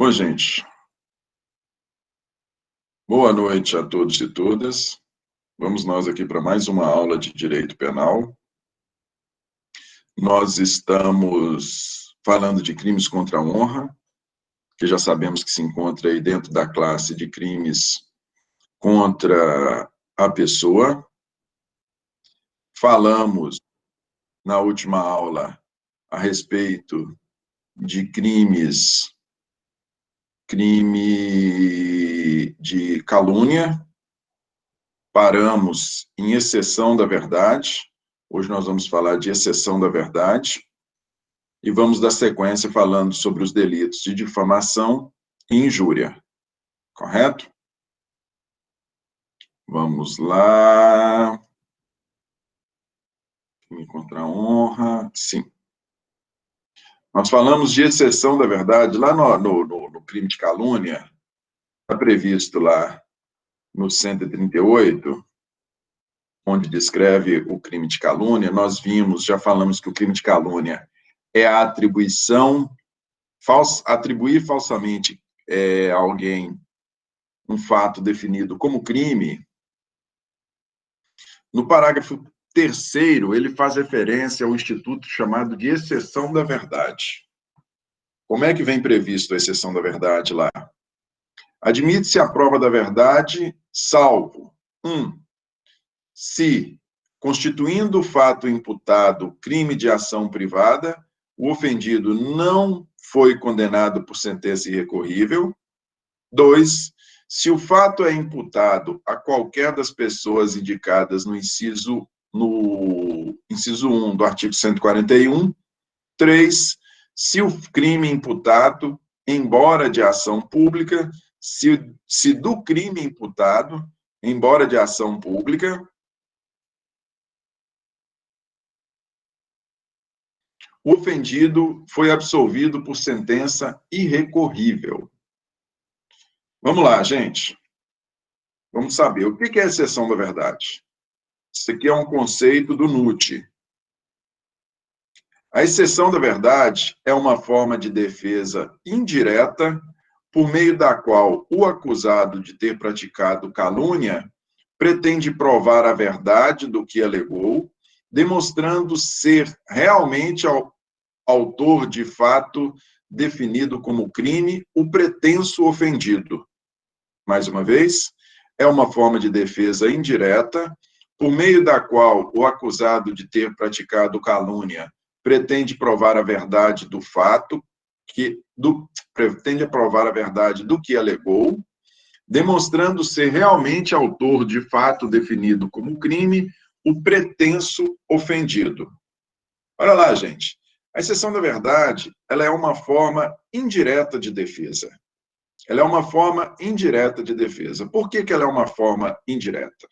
Bom, gente, boa noite a todos e todas. Vamos nós aqui para mais uma aula de Direito Penal. Nós estamos falando de crimes contra a honra, que já sabemos que se encontra aí dentro da classe de crimes contra a pessoa. Falamos na última aula a respeito de crime de calúnia. Paramos em exceção da verdade. Hoje nós vamos falar de exceção da verdade. E vamos dar sequência falando sobre os delitos de difamação e injúria. Correto? Vamos lá. Crime contra a honra. Sim. Nós falamos de exceção da verdade. Lá no crime de calúnia, está previsto lá no 138, onde descreve o crime de calúnia, nós já falamos que o crime de calúnia é a atribuir falsamente a alguém um fato definido como crime. No parágrafo 3º, ele faz referência ao instituto chamado de exceção da verdade. Como é que vem previsto a exceção da verdade lá? Admite-se a prova da verdade, salvo 1. Se, constituindo o fato imputado crime de ação privada, o ofendido não foi condenado por sentença irrecorrível. 2. Se o fato é imputado a qualquer das pessoas indicadas no inciso 1 do artigo 141. 3. Se o crime imputado, embora de ação pública, se do crime imputado, embora de ação pública, o ofendido foi absolvido por sentença irrecorrível. Vamos lá, gente. Vamos saber o que é a exceção da verdade. Isso aqui é um conceito do NUT. A exceção da verdade é uma forma de defesa indireta por meio da qual o acusado de ter praticado calúnia pretende provar a verdade do que alegou, demonstrando ser realmente autor de fato definido como crime o pretenso ofendido. Mais uma vez, é uma forma de defesa indireta, por meio da qual o acusado de ter praticado calúnia pretende provar a verdade do fato, pretende provar a verdade do que alegou, demonstrando ser realmente autor de fato definido como crime o pretenso ofendido. Olha lá, gente. A exceção da verdade, ela é uma forma indireta de defesa. Ela é uma forma indireta de defesa. Por que ela é uma forma indireta?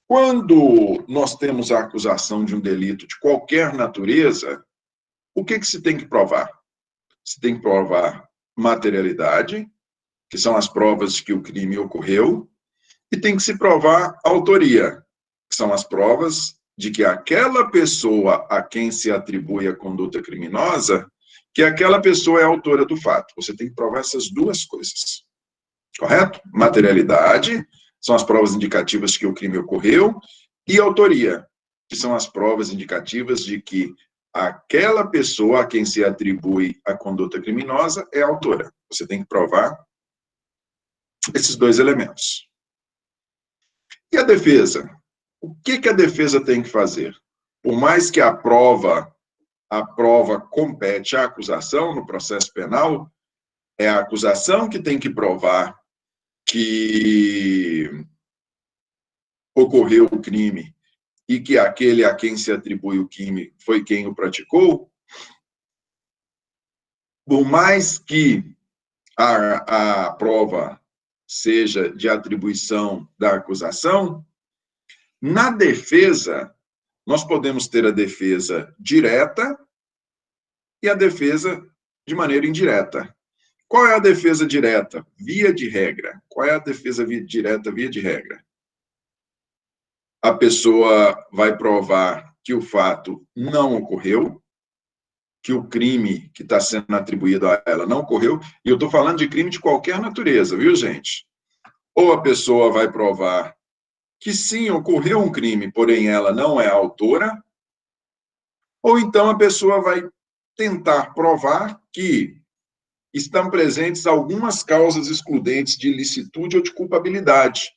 Quando nós temos a acusação de um delito de qualquer natureza, o que se tem que provar? Se tem que provar materialidade, que são as provas de que o crime ocorreu, e tem que se provar autoria, que são as provas de que aquela pessoa a quem se atribui a conduta criminosa, que aquela pessoa é autora do fato. Você tem que provar essas duas coisas. Correto? Materialidade, são as provas indicativas de que o crime ocorreu, e autoria, que são as provas indicativas de que aquela pessoa a quem se atribui a conduta criminosa é autora. Você tem que provar esses dois elementos. E a defesa? O que a defesa tem que fazer? Por mais que a prova compete à acusação no processo penal, é a acusação que tem que provar que ocorreu o crime e que aquele a quem se atribui o crime foi quem o praticou. Por mais que a prova seja de atribuição da acusação, na defesa, nós podemos ter a defesa direta e a defesa de maneira indireta. Qual é a defesa direta? Via de regra. Qual é a defesa direta, via de regra? A pessoa vai provar que o fato não ocorreu, que o crime que está sendo atribuído a ela não ocorreu, e eu estou falando de crime de qualquer natureza, viu, gente? Ou a pessoa vai provar que sim, ocorreu um crime, porém ela não é a autora, ou então a pessoa vai tentar provar que estão presentes algumas causas excludentes de ilicitude ou de culpabilidade,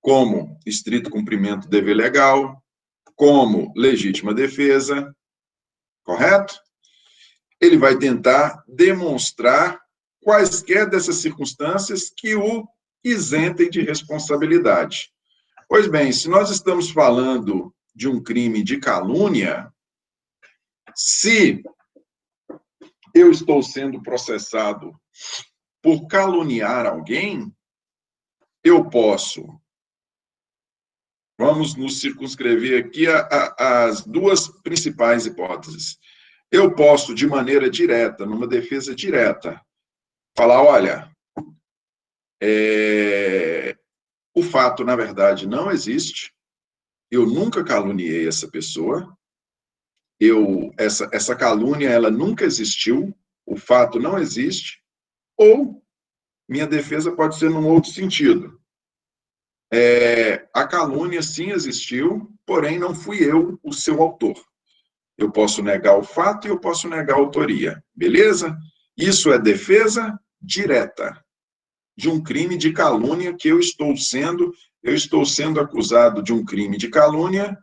como estrito cumprimento do dever legal, como legítima defesa, correto? Ele vai tentar demonstrar quaisquer dessas circunstâncias que o isentem de responsabilidade. Pois bem, se nós estamos falando de um crime de calúnia, se eu estou sendo processado por caluniar alguém, eu posso. Vamos nos circunscrever aqui as duas principais hipóteses. Eu posso, de maneira direta, numa defesa direta, falar, olha, o fato, na verdade, não existe, eu nunca caluniei essa pessoa, essa calúnia, ela nunca existiu, o fato não existe, ou minha defesa pode ser num outro sentido. A calúnia sim existiu, porém não fui eu o seu autor. Eu posso negar o fato e eu posso negar a autoria, beleza? Isso é defesa direta de um crime de calúnia que eu estou sendo acusado de um crime de calúnia.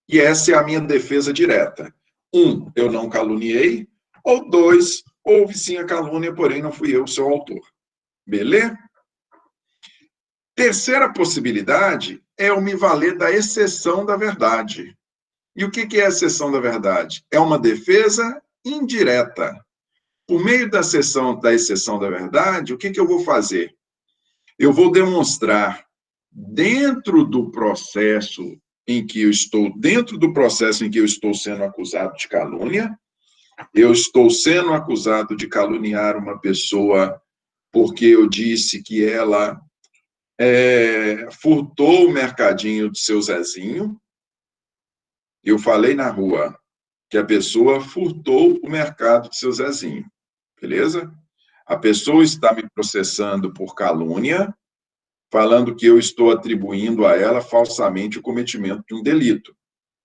E essa é a minha defesa direta. 1, eu não caluniei, ou 2, houve sim a calúnia, porém não fui eu o seu autor. Beleza? Terceira possibilidade é eu me valer da exceção da verdade. E o que é a exceção da verdade? É uma defesa indireta. Por meio da exceção da verdade, o que eu vou fazer? Eu vou demonstrar dentro do processo em que eu estou sendo acusado de calúnia, eu estou sendo acusado de caluniar uma pessoa porque eu disse que ela furtou o mercadinho do seu Zezinho. Eu falei na rua que a pessoa furtou o mercado do seu Zezinho, beleza? A pessoa está me processando por calúnia, falando que eu estou atribuindo a ela falsamente o cometimento de um delito.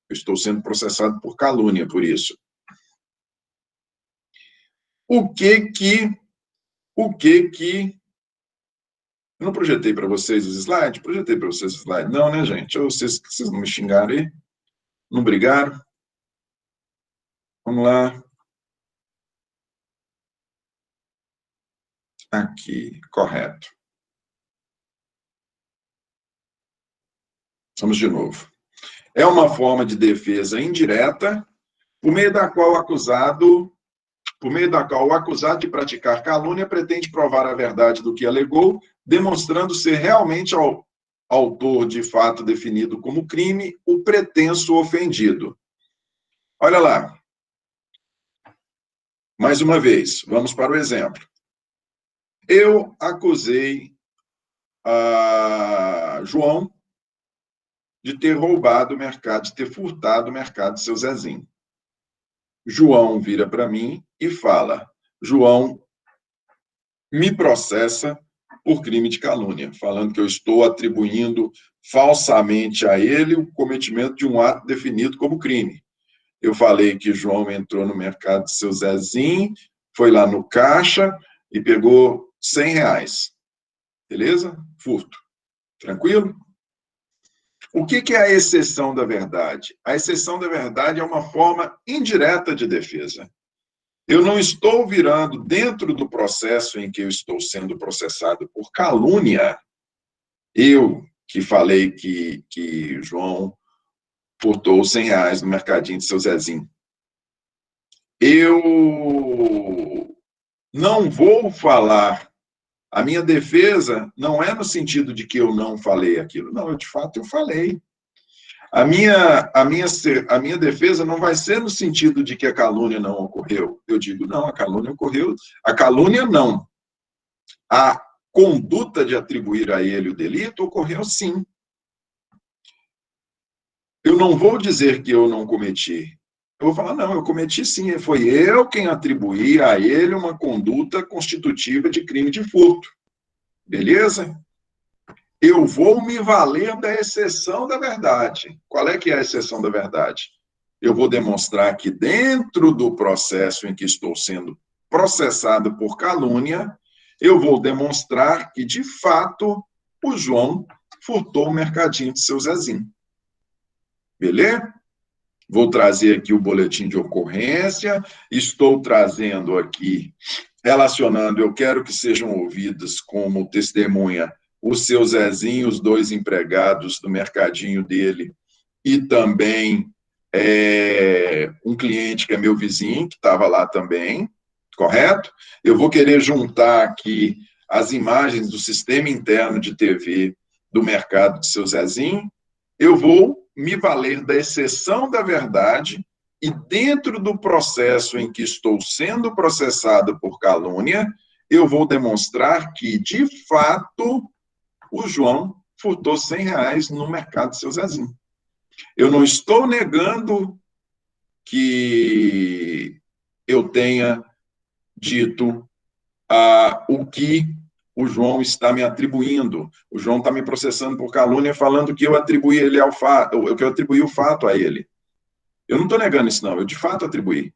Eu estou sendo processado por calúnia por isso. O que eu não projetei para vocês os slides? Projetei para vocês os slides. Não, né, gente? Vocês não me xingaram aí? Não brigaram? Vamos lá. Aqui, correto. Vamos de novo. É uma forma de defesa indireta, por meio da qual o acusado de praticar calúnia pretende provar a verdade do que alegou, demonstrando ser realmente autor de fato definido como crime, o pretenso ofendido. Olha lá. Mais uma vez, vamos para o exemplo. Eu acusei a João de ter roubado o mercado, de ter furtado o mercado do seu Zezinho. João vira para mim e fala, João me processa por crime de calúnia, falando que eu estou atribuindo falsamente a ele o cometimento de um ato definido como crime. Eu falei que João entrou no mercado do seu Zezinho, foi lá no caixa e pegou R$100. Beleza? Furto. Tranquilo? O que é a exceção da verdade? A exceção da verdade é uma forma indireta de defesa. Eu não estou virando dentro do processo em que eu estou sendo processado por calúnia, eu que falei que João furtou R$100 no mercadinho de seu Zezinho. Eu não vou falar, a minha defesa não é no sentido de que eu não falei aquilo, não, de fato eu falei. A minha defesa não vai ser no sentido de que a calúnia não ocorreu. Eu digo, não, a calúnia ocorreu. A calúnia não. A conduta de atribuir a ele o delito ocorreu sim. Eu não vou dizer que eu não cometi. Eu vou falar, não, eu cometi sim, foi eu quem atribuí a ele uma conduta constitutiva de crime de furto. Beleza? Eu vou me valer da exceção da verdade. Qual é que é a exceção da verdade? Eu vou demonstrar que dentro do processo em que estou sendo processado por calúnia, eu vou demonstrar que, de fato, o João furtou o mercadinho de seu Zezinho. Beleza? Vou trazer aqui o boletim de ocorrência, estou trazendo aqui, relacionando, eu quero que sejam ouvidas como testemunha o seu Zezinho, os dois empregados do mercadinho dele, e também um cliente que é meu vizinho, que estava lá também, correto? Eu vou querer juntar aqui as imagens do sistema interno de TV do mercado de seu Zezinho, eu vou me valer da exceção da verdade e dentro do processo em que estou sendo processado por calúnia, eu vou demonstrar que, de fato, o João furtou R$100 no mercado de seu Zezinho. Eu não estou negando que eu tenha dito o que o João está me atribuindo. O João está me processando por calúnia, falando que eu atribuí ele ao fato, que eu atribuí o fato a ele. Eu não estou negando isso, não. Eu, de fato, atribuí.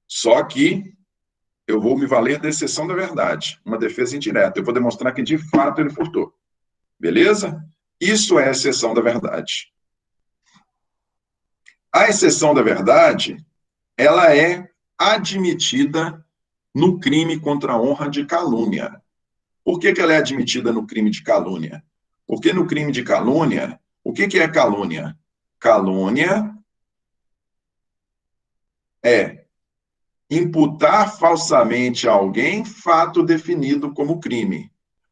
Só que eu vou me valer da exceção da verdade, uma defesa indireta. Eu vou demonstrar que, de fato, ele furtou. Beleza? Isso é a exceção da verdade. A exceção da verdade, ela é admitida no crime contra a honra de calúnia. Por que ela é admitida no crime de calúnia? Porque no crime de calúnia, o que é calúnia? Calúnia é imputar falsamente a alguém fato definido como crime.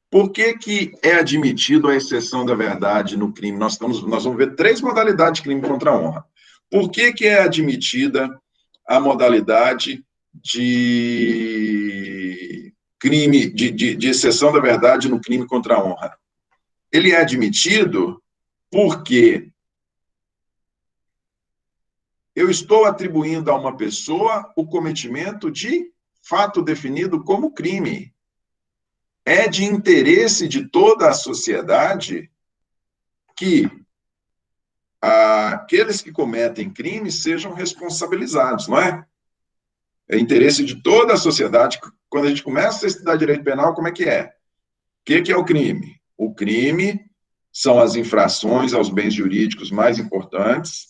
Por que é admitido a exceção da verdade no crime? Nós vamos ver 3 modalidades de crime contra a honra. Por que é admitida a modalidade de crime, de exceção da verdade no crime contra a honra? Ele é admitido porque eu estou atribuindo a uma pessoa o cometimento de fato definido como crime. É de interesse de toda a sociedade que aqueles que cometem crimes sejam responsabilizados, não é? É interesse de toda a sociedade. Quando a gente começa a estudar direito penal, como é que é? O que é o crime? O crime são as infrações aos bens jurídicos mais importantes,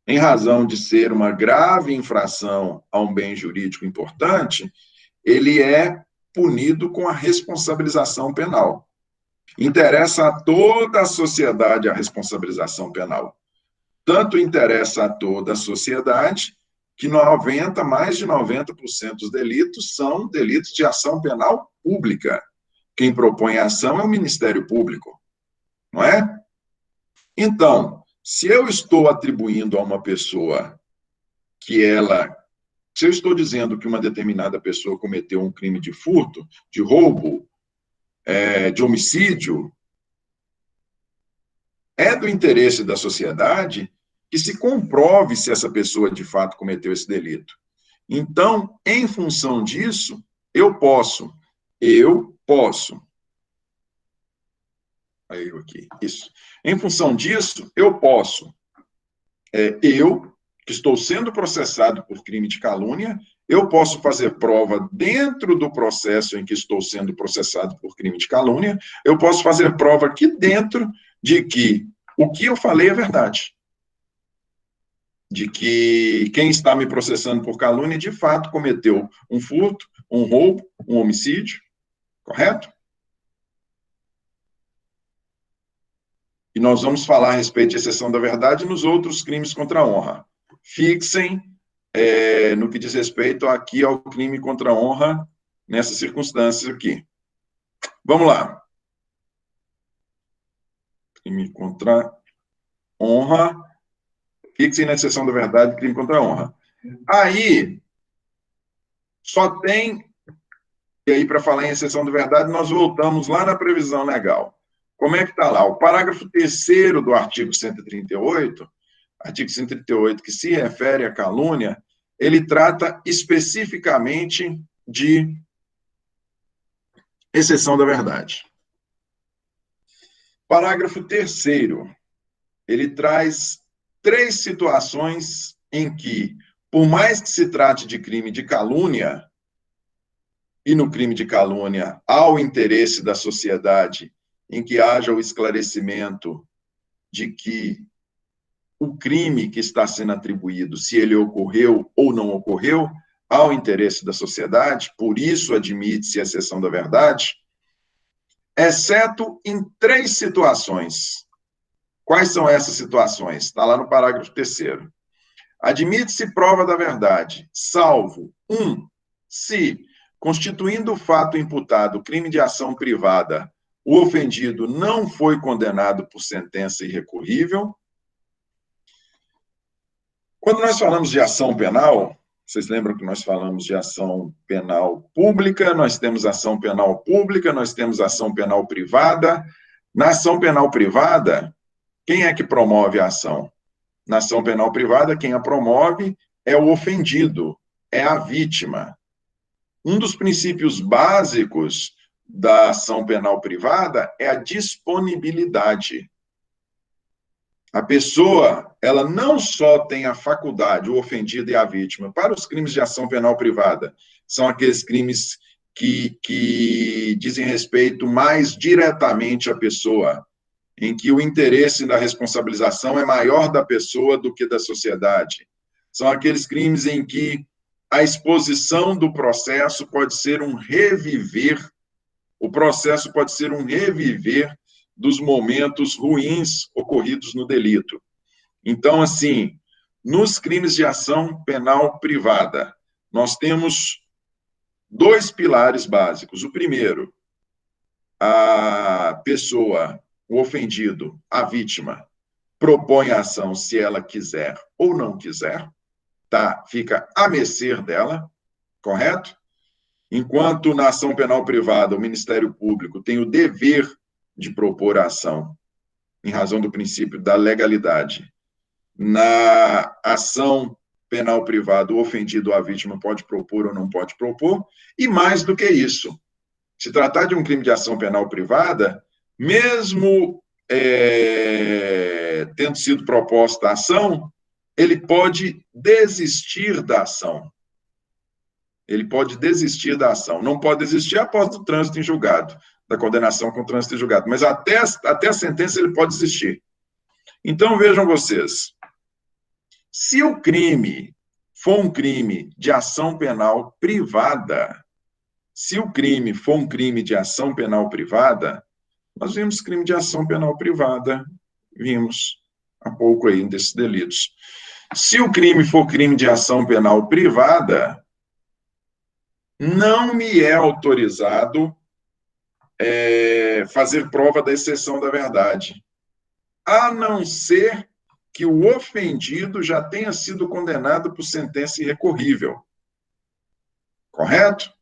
em razão de ser uma grave infração a um bem jurídico importante, ele é punido com a responsabilização penal. Interessa a toda a sociedade a responsabilização penal. Tanto interessa a toda a sociedade que mais de 90% dos delitos são delitos de ação penal pública. Quem propõe a ação é o Ministério Público, não é? Então, se eu estou atribuindo a uma pessoa se eu estou dizendo que uma determinada pessoa cometeu um crime de furto, de roubo, de homicídio, é do interesse da sociedade que se comprove se essa pessoa de fato cometeu esse delito. Então, em função disso, eu posso. Aí eu aqui, isso. Em função disso, eu posso. Eu, que estou sendo processado por crime de calúnia, eu posso fazer prova dentro do processo em que estou sendo processado por crime de calúnia, eu posso fazer prova aqui dentro de que o que eu falei é verdade. De que quem está me processando por calúnia, de fato, cometeu um furto, um roubo, um homicídio, correto? E nós vamos falar a respeito de exceção da verdade nos outros crimes contra a honra. Fixem no que diz respeito aqui ao crime contra a honra, nessas circunstâncias aqui. Vamos lá. Crime contra a honra, fixem na exceção da verdade, crime contra a honra. Aí, só tem, e aí para falar em exceção da verdade, nós voltamos lá na previsão legal. Como é que está lá? O parágrafo 3º do artigo 138, que se refere à calúnia, ele trata especificamente de exceção da verdade. Parágrafo 3º, ele traz 3 situações em que, por mais que se trate de crime de calúnia, e no crime de calúnia há o interesse da sociedade em que haja o esclarecimento de que o crime que está sendo atribuído, se ele ocorreu ou não ocorreu, há o interesse da sociedade, por isso admite-se a exceção da verdade, exceto em 3 situações. Quais são essas situações? Está lá no parágrafo 3º. Admite-se prova da verdade, salvo 1, se, constituindo o fato imputado crime de ação privada, o ofendido não foi condenado por sentença irrecorrível. Quando nós falamos de ação penal, vocês lembram que nós falamos de ação penal pública, nós temos ação penal pública, nós temos ação penal privada. Na ação penal privada, quem é que promove a ação? Na ação penal privada, quem a promove é o ofendido, é a vítima. Um dos princípios básicos da ação penal privada é a disponibilidade. A pessoa, ela não só tem a faculdade, o ofendido e a vítima, para os crimes de ação penal privada, são aqueles crimes que dizem respeito mais diretamente à pessoa, em que o interesse da responsabilização é maior da pessoa do que da sociedade. São aqueles crimes em que a exposição do processo pode ser um reviver, o processo pode ser um reviver dos momentos ruins ocorridos no delito. Então, assim, nos crimes de ação penal privada, nós temos 2 pilares básicos. O primeiro, a pessoa, o ofendido, a vítima, propõe a ação se ela quiser ou não quiser, tá? Fica à mercê dela, correto? Enquanto na ação penal privada, o Ministério Público tem o dever de propor a ação, em razão do princípio da legalidade. Na ação penal privada, o ofendido ou a vítima pode propor ou não pode propor, e mais do que isso, se tratar de um crime de ação penal privada, mesmo tendo sido proposta a ação, ele pode desistir da ação. Ele pode desistir da ação. Não pode desistir após o trânsito em julgado, da condenação com trânsito em julgado, mas até a sentença ele pode desistir. Então, vejam vocês, se o crime for um crime de ação penal privada, se o crime for um crime de ação penal privada, nós vimos crime de ação penal privada, vimos há pouco aí desses delitos. Se o crime for crime de ação penal privada, não me é autorizado fazer prova da exceção da verdade, a não ser que o ofendido já tenha sido condenado por sentença irrecorrível. Correto?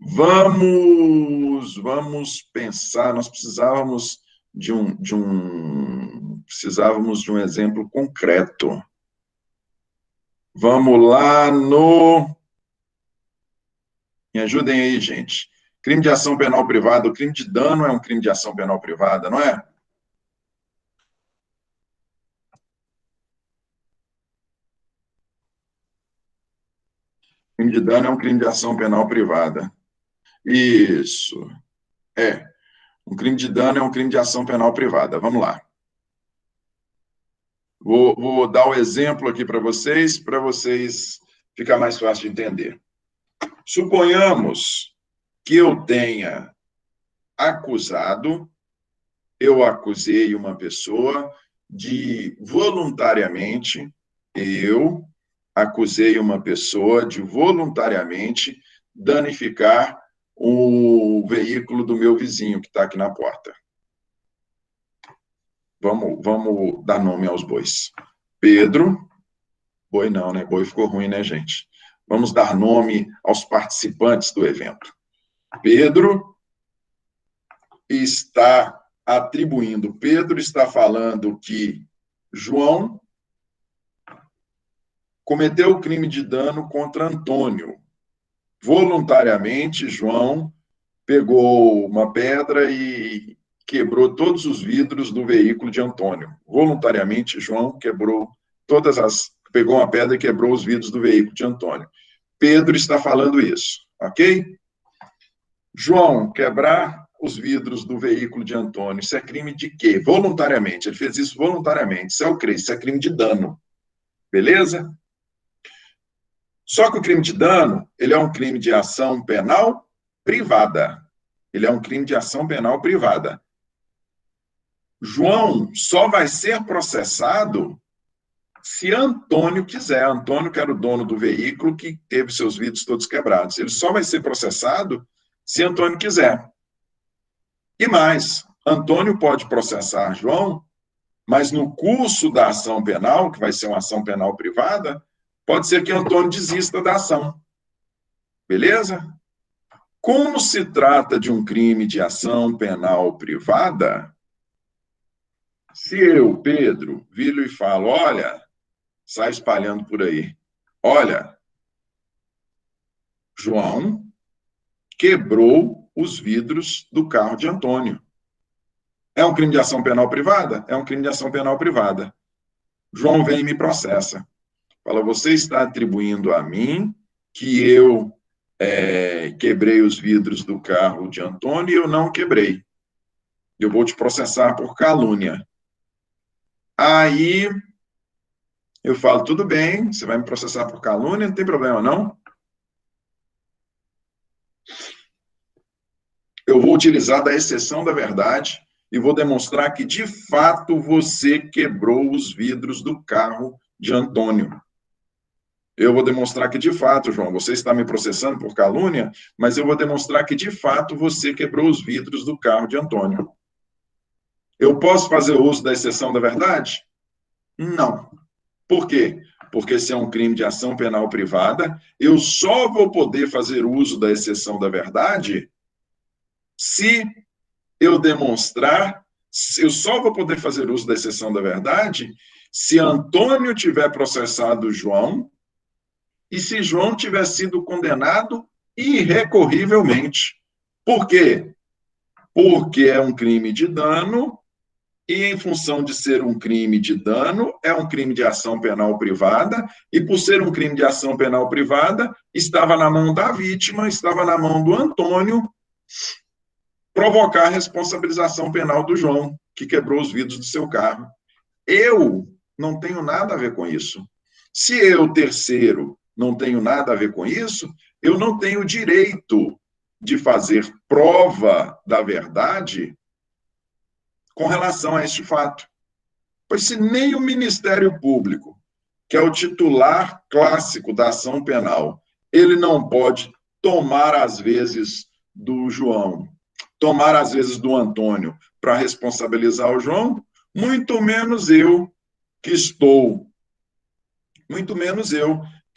Vamos pensar, nós precisávamos de um exemplo concreto. Vamos lá no... Me ajudem aí, gente. Crime de ação penal privada, o crime de dano é um crime de ação penal privada, não é? Crime de dano é um crime de ação penal privada. Isso. Um crime de dano é um crime de ação penal privada. Vamos lá. Vou dar o exemplo aqui para vocês ficar mais fácil de entender. Suponhamos que eu tenha eu acusei uma pessoa de voluntariamente danificar o veículo do meu vizinho que está aqui na porta. Vamos dar nome aos bois. Pedro, boi não, né? Boi ficou ruim, né, gente? Vamos dar nome aos participantes do evento. Pedro está atribuindo, Pedro está falando que João cometeu o crime de dano contra Antônio. Voluntariamente, João pegou uma pedra e quebrou todos os vidros do veículo de Antônio. Voluntariamente, João pegou uma pedra e quebrou os vidros do veículo de Antônio. Pedro está falando isso, ok? João, quebrar os vidros do veículo de Antônio, isso é crime de quê? Voluntariamente, ele fez isso voluntariamente, isso é crime de dano, beleza? Só que o crime de dano, ele é um crime de ação penal privada. Ele é um crime de ação penal privada. João só vai ser processado se Antônio quiser. Antônio, que era o dono do veículo, que teve seus vidros todos quebrados. Ele só vai ser processado se Antônio quiser. E mais, Antônio pode processar João, mas no curso da ação penal, que vai ser uma ação penal privada, pode ser que Antônio desista da ação. Beleza? Como se trata de um crime de ação penal privada, se eu, Pedro, viro e falo, olha, sai espalhando por aí, olha, João quebrou os vidros do carro de Antônio. É um crime de ação penal privada? É um crime de ação penal privada. João vem e me processa. Fala, você está atribuindo a mim que eu quebrei os vidros do carro de Antônio e eu não quebrei. Eu vou te processar por calúnia. Aí eu falo, tudo bem, você vai me processar por calúnia, não tem problema, não? Eu vou utilizar da exceção da verdade e vou demonstrar que, de fato, você quebrou os vidros do carro de Antônio. Eu vou demonstrar que, de fato, João, você está me processando por calúnia, mas eu vou demonstrar que, de fato, você quebrou os vidros do carro de Antônio. Eu posso fazer uso da exceção da verdade? Não. Por quê? Porque se é um crime de ação penal privada, eu só vou poder fazer uso da exceção da verdade se eu demonstrar, eu só vou poder fazer uso da exceção da verdade se Antônio tiver processado João e se João tiver sido condenado irrecorrivelmente. Por quê? Porque é um crime de dano e, em função de ser um crime de dano, é um crime de ação penal privada, e por ser um crime de ação penal privada, estava na mão da vítima, estava na mão do Antônio, provocar a responsabilização penal do João, que quebrou os vidros do seu carro. Eu não tenho nada a ver com isso. Se eu, terceiro, não tenho nada a ver com isso, eu não tenho direito de fazer prova da verdade com relação a este fato. Pois se nem o Ministério Público, que é o titular clássico da ação penal, ele não pode tomar, às vezes, do João, tomar, às vezes, do Antônio, para responsabilizar o João, muito menos eu que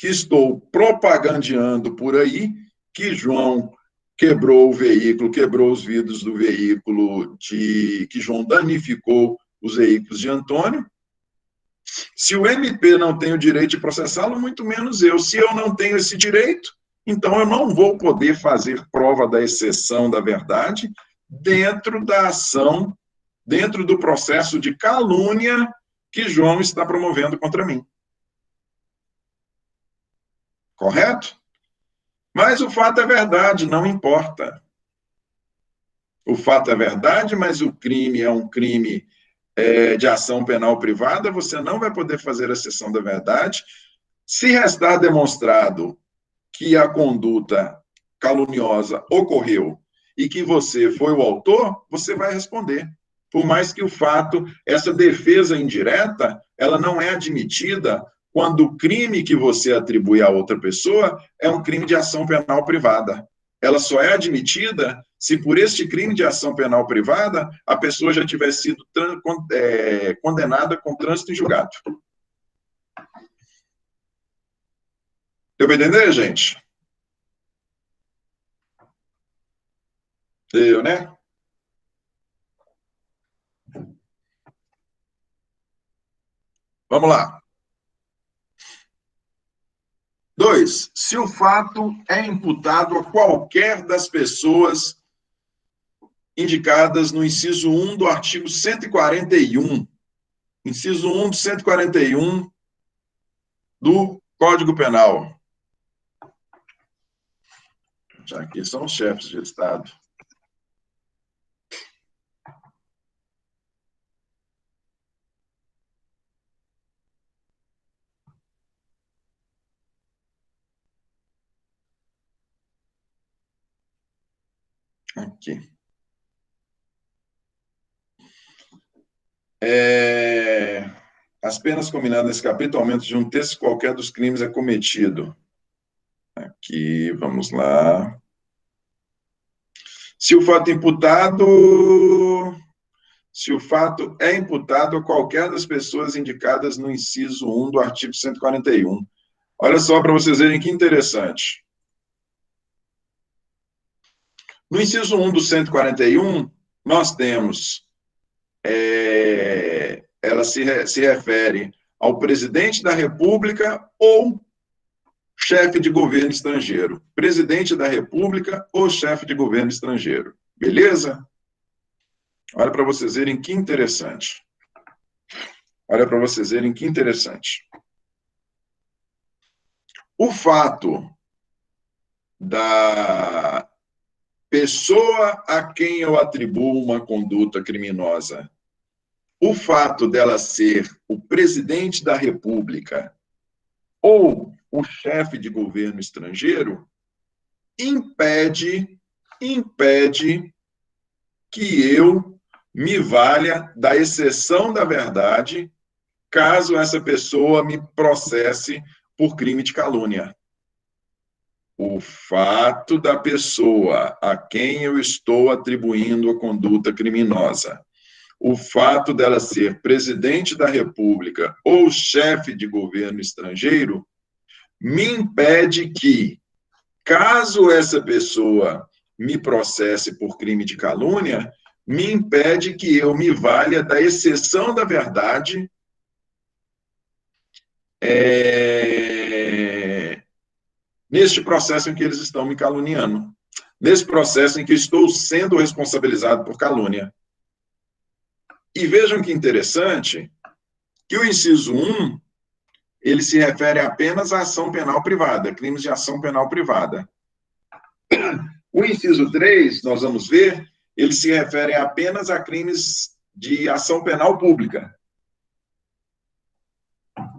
estou propagandeando por aí que João quebrou o veículo, quebrou os vidros do veículo, que João danificou os veículos de Antônio. Se o MP não tem o direito de processá-lo, muito menos eu. Se eu não tenho esse direito, então eu não vou poder fazer prova da exceção da verdade dentro da ação, dentro do processo de calúnia que João está promovendo contra mim. Correto? Mas o fato é verdade, não importa. O fato é verdade, mas o crime é um crime de ação penal privada, você não vai poder fazer a exceção da verdade. Se restar demonstrado que a conduta caluniosa ocorreu e que você foi o autor, você vai responder. Por mais que o fato, essa defesa indireta, ela não é admitida quando o crime que você atribui a outra pessoa é um crime de ação penal privada. Ela só é admitida se por este crime de ação penal privada a pessoa já tiver sido condenada com trânsito em julgado. Deu para entender, gente? Deu, né? Vamos lá. 2. Se o fato é imputado a qualquer das pessoas indicadas no inciso 1 do artigo 141. Inciso 1 do 141 do Código Penal. Já aqui são os chefes de Estado. Aqui. As penas combinadas nesse capítulo aumentam de um terço qualquer dos crimes é cometido. Aqui, vamos lá. Se o fato é imputado a qualquer das pessoas indicadas no inciso 1 do artigo 141. Olha só para vocês verem que interessante. No inciso 1 do 141, nós temos, ela se refere ao presidente da República ou chefe de governo estrangeiro. Presidente da República ou chefe de governo estrangeiro. Beleza? Olha para vocês verem que interessante. Olha para vocês verem que interessante. O fato da pessoa a quem eu atribuo uma conduta criminosa, o fato dela ser o presidente da República ou o chefe de governo estrangeiro, impede que eu me valha da exceção da verdade, caso essa pessoa me processe por crime de calúnia. O fato da pessoa a quem eu estou atribuindo a conduta criminosa, o fato dela ser presidente da República ou chefe de governo estrangeiro, me impede que, caso essa pessoa me processe por crime de calúnia, me impede que eu me valha da exceção da verdade neste processo em que eles estão me caluniando, nesse processo em que estou sendo responsabilizado por calúnia. E vejam que interessante que o inciso 1, ele se refere apenas à ação penal privada, crimes de ação penal privada. O inciso 3, nós vamos ver, ele se refere apenas a crimes de ação penal pública.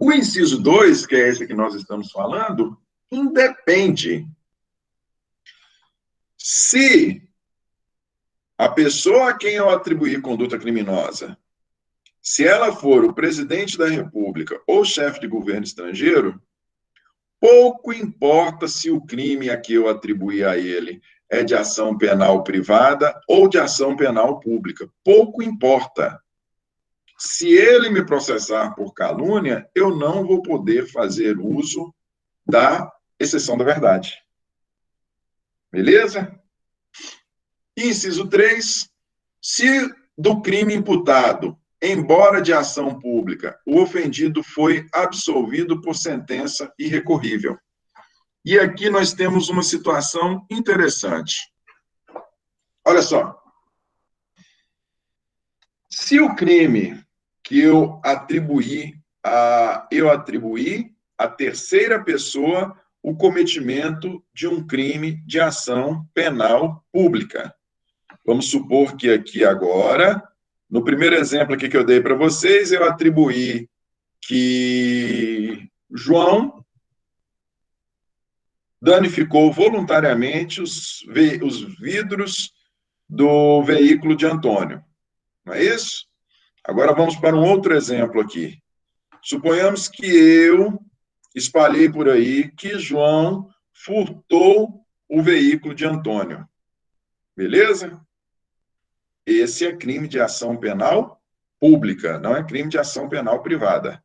O inciso 2, que é esse que nós estamos falando, independe. Se a pessoa a quem eu atribuir conduta criminosa, se ela for o presidente da República ou chefe de governo estrangeiro, pouco importa se o crime a que eu atribuí a ele é de ação penal privada ou de ação penal pública. Pouco importa. Se ele me processar por calúnia, eu não vou poder fazer uso da exceção da verdade. Beleza? Inciso 3. Se do crime imputado, embora de ação pública, o ofendido foi absolvido por sentença irrecorrível. E aqui nós temos uma situação interessante. Olha só. Se o crime que eu atribuí à terceira pessoa o cometimento de um crime de ação penal pública. Vamos supor que aqui agora, no primeiro exemplo aqui que eu dei para vocês, eu atribuí que João danificou voluntariamente os vidros do veículo de Antônio. Não é isso? Agora vamos para um outro exemplo aqui. Suponhamos que eu espalhei por aí que João furtou o veículo de Antônio. Beleza? Esse é crime de ação penal pública, não é crime de ação penal privada.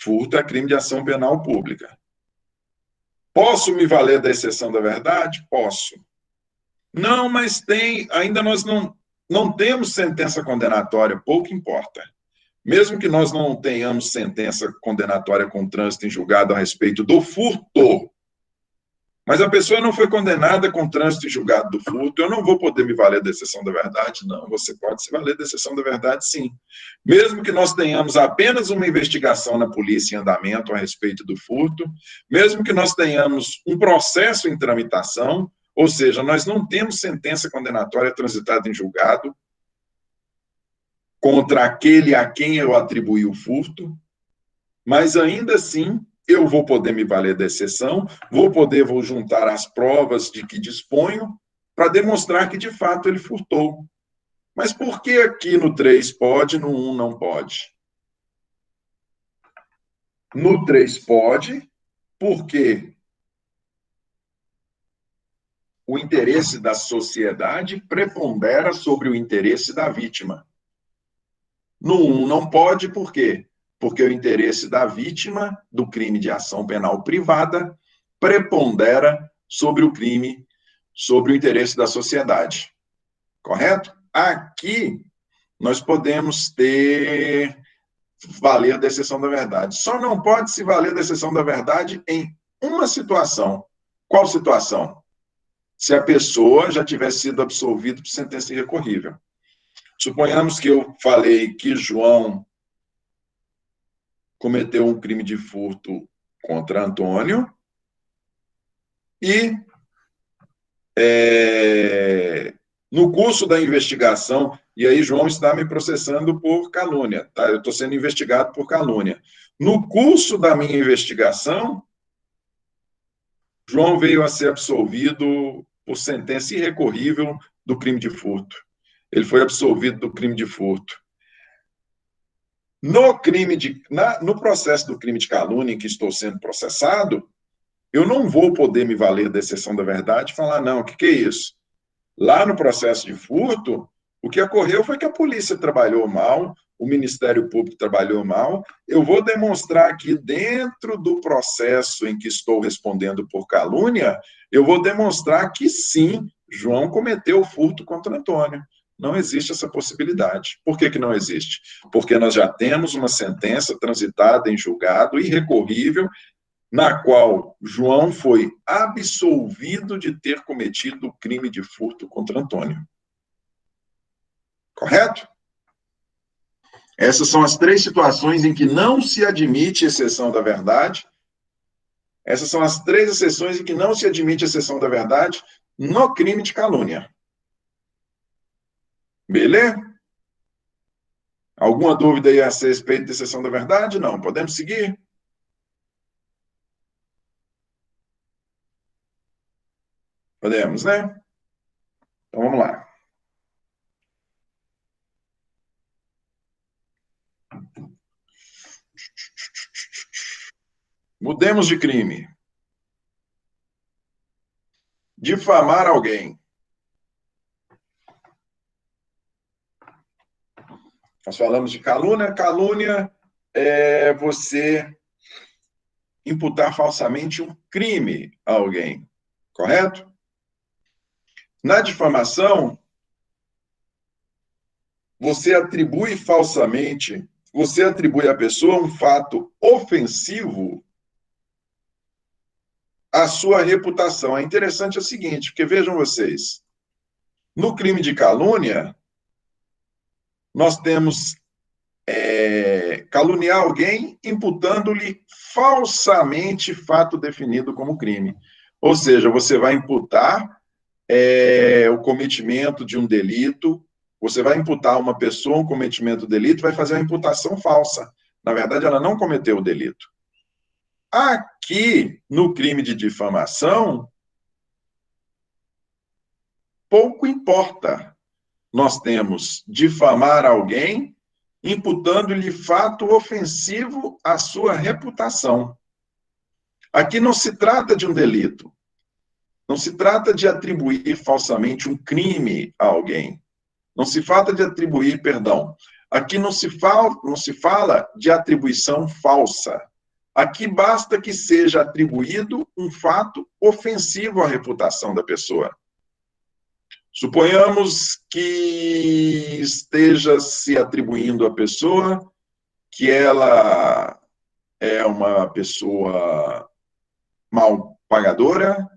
Furto é crime de ação penal pública. Posso me valer da exceção da verdade? Posso. Não, mas ainda nós não temos sentença condenatória, pouco importa. mesmo que nós não tenhamos sentença condenatória com trânsito em julgado a respeito do furto, mas a pessoa não foi condenada com trânsito em julgado do furto, eu não vou poder me valer da exceção da verdade? Não, você pode se valer da exceção da verdade, sim. Mesmo que nós tenhamos apenas uma investigação na polícia em andamento a respeito do furto, mesmo que nós tenhamos um processo em tramitação, ou seja, nós não temos sentença condenatória transitada em julgado contra aquele a quem eu atribuí o furto, mas ainda assim eu vou poder me valer da exceção, vou juntar as provas de que disponho para demonstrar que de fato ele furtou. Mas por que aqui no 3 pode, no 1 não pode? No 3 pode, porque o interesse da sociedade prepondera sobre o interesse da vítima. No 1 não pode, por quê? Porque o interesse da vítima do crime de ação penal privada prepondera sobre o crime, sobre o interesse da sociedade. Correto? Aqui, nós podemos ter valer da exceção da verdade. Só não pode se valer da exceção da verdade em uma situação. Qual situação? Se a pessoa já tivesse sido absolvida por sentença irrecorrível. Suponhamos que eu falei que João cometeu um crime de furto contra Antônio e no curso da investigação, e aí João está me processando por calúnia, tá? Eu estou sendo investigado por calúnia. No curso da minha investigação, João veio a ser absolvido por sentença irrecorrível do crime de furto. Ele foi absolvido do crime de furto. No processo do crime de calúnia em que estou sendo processado, eu não vou poder me valer da exceção da verdade e falar, não, o que é isso? Lá no processo de furto, o que ocorreu foi que a polícia trabalhou mal, o Ministério Público trabalhou mal. Eu vou demonstrar aqui, dentro do processo em que estou respondendo por calúnia, eu vou demonstrar que sim, João cometeu o furto contra Antônio. Não existe essa possibilidade. Por que não existe? Porque nós já temos uma sentença transitada em julgado irrecorrível, na qual João foi absolvido de ter cometido o crime de furto contra Antônio. Correto? Essas são as 3 situações em que não se admite exceção da verdade. Essas são as 3 exceções em que não se admite exceção da verdade no crime de calúnia. Beleza? Alguma dúvida aí a respeito da exceção da verdade? Não. Podemos seguir? Podemos, né? Então, vamos lá. Mudemos de crime. Difamar alguém. Nós falamos de calúnia. Calúnia é você imputar falsamente um crime a alguém. Correto? Na difamação, você atribui falsamente, você atribui à pessoa um fato ofensivo à sua reputação. É interessante o seguinte, porque vejam vocês, no crime de calúnia, nós temos caluniar alguém imputando-lhe falsamente fato definido como crime. Ou seja, você vai imputar o cometimento de um delito, você vai imputar a uma pessoa um cometimento do delito, vai fazer uma imputação falsa. Na verdade, ela não cometeu o delito. Aqui, no crime de difamação, pouco importa. Nós temos difamar alguém, imputando-lhe fato ofensivo à sua reputação. Aqui não se trata de um delito. Não se trata de atribuir falsamente um crime a alguém. Não se trata de atribuir, perdão. Aqui não se fala de atribuição falsa. Aqui basta que seja atribuído um fato ofensivo à reputação da pessoa. Suponhamos que esteja se atribuindo à pessoa que ela é uma pessoa mal pagadora,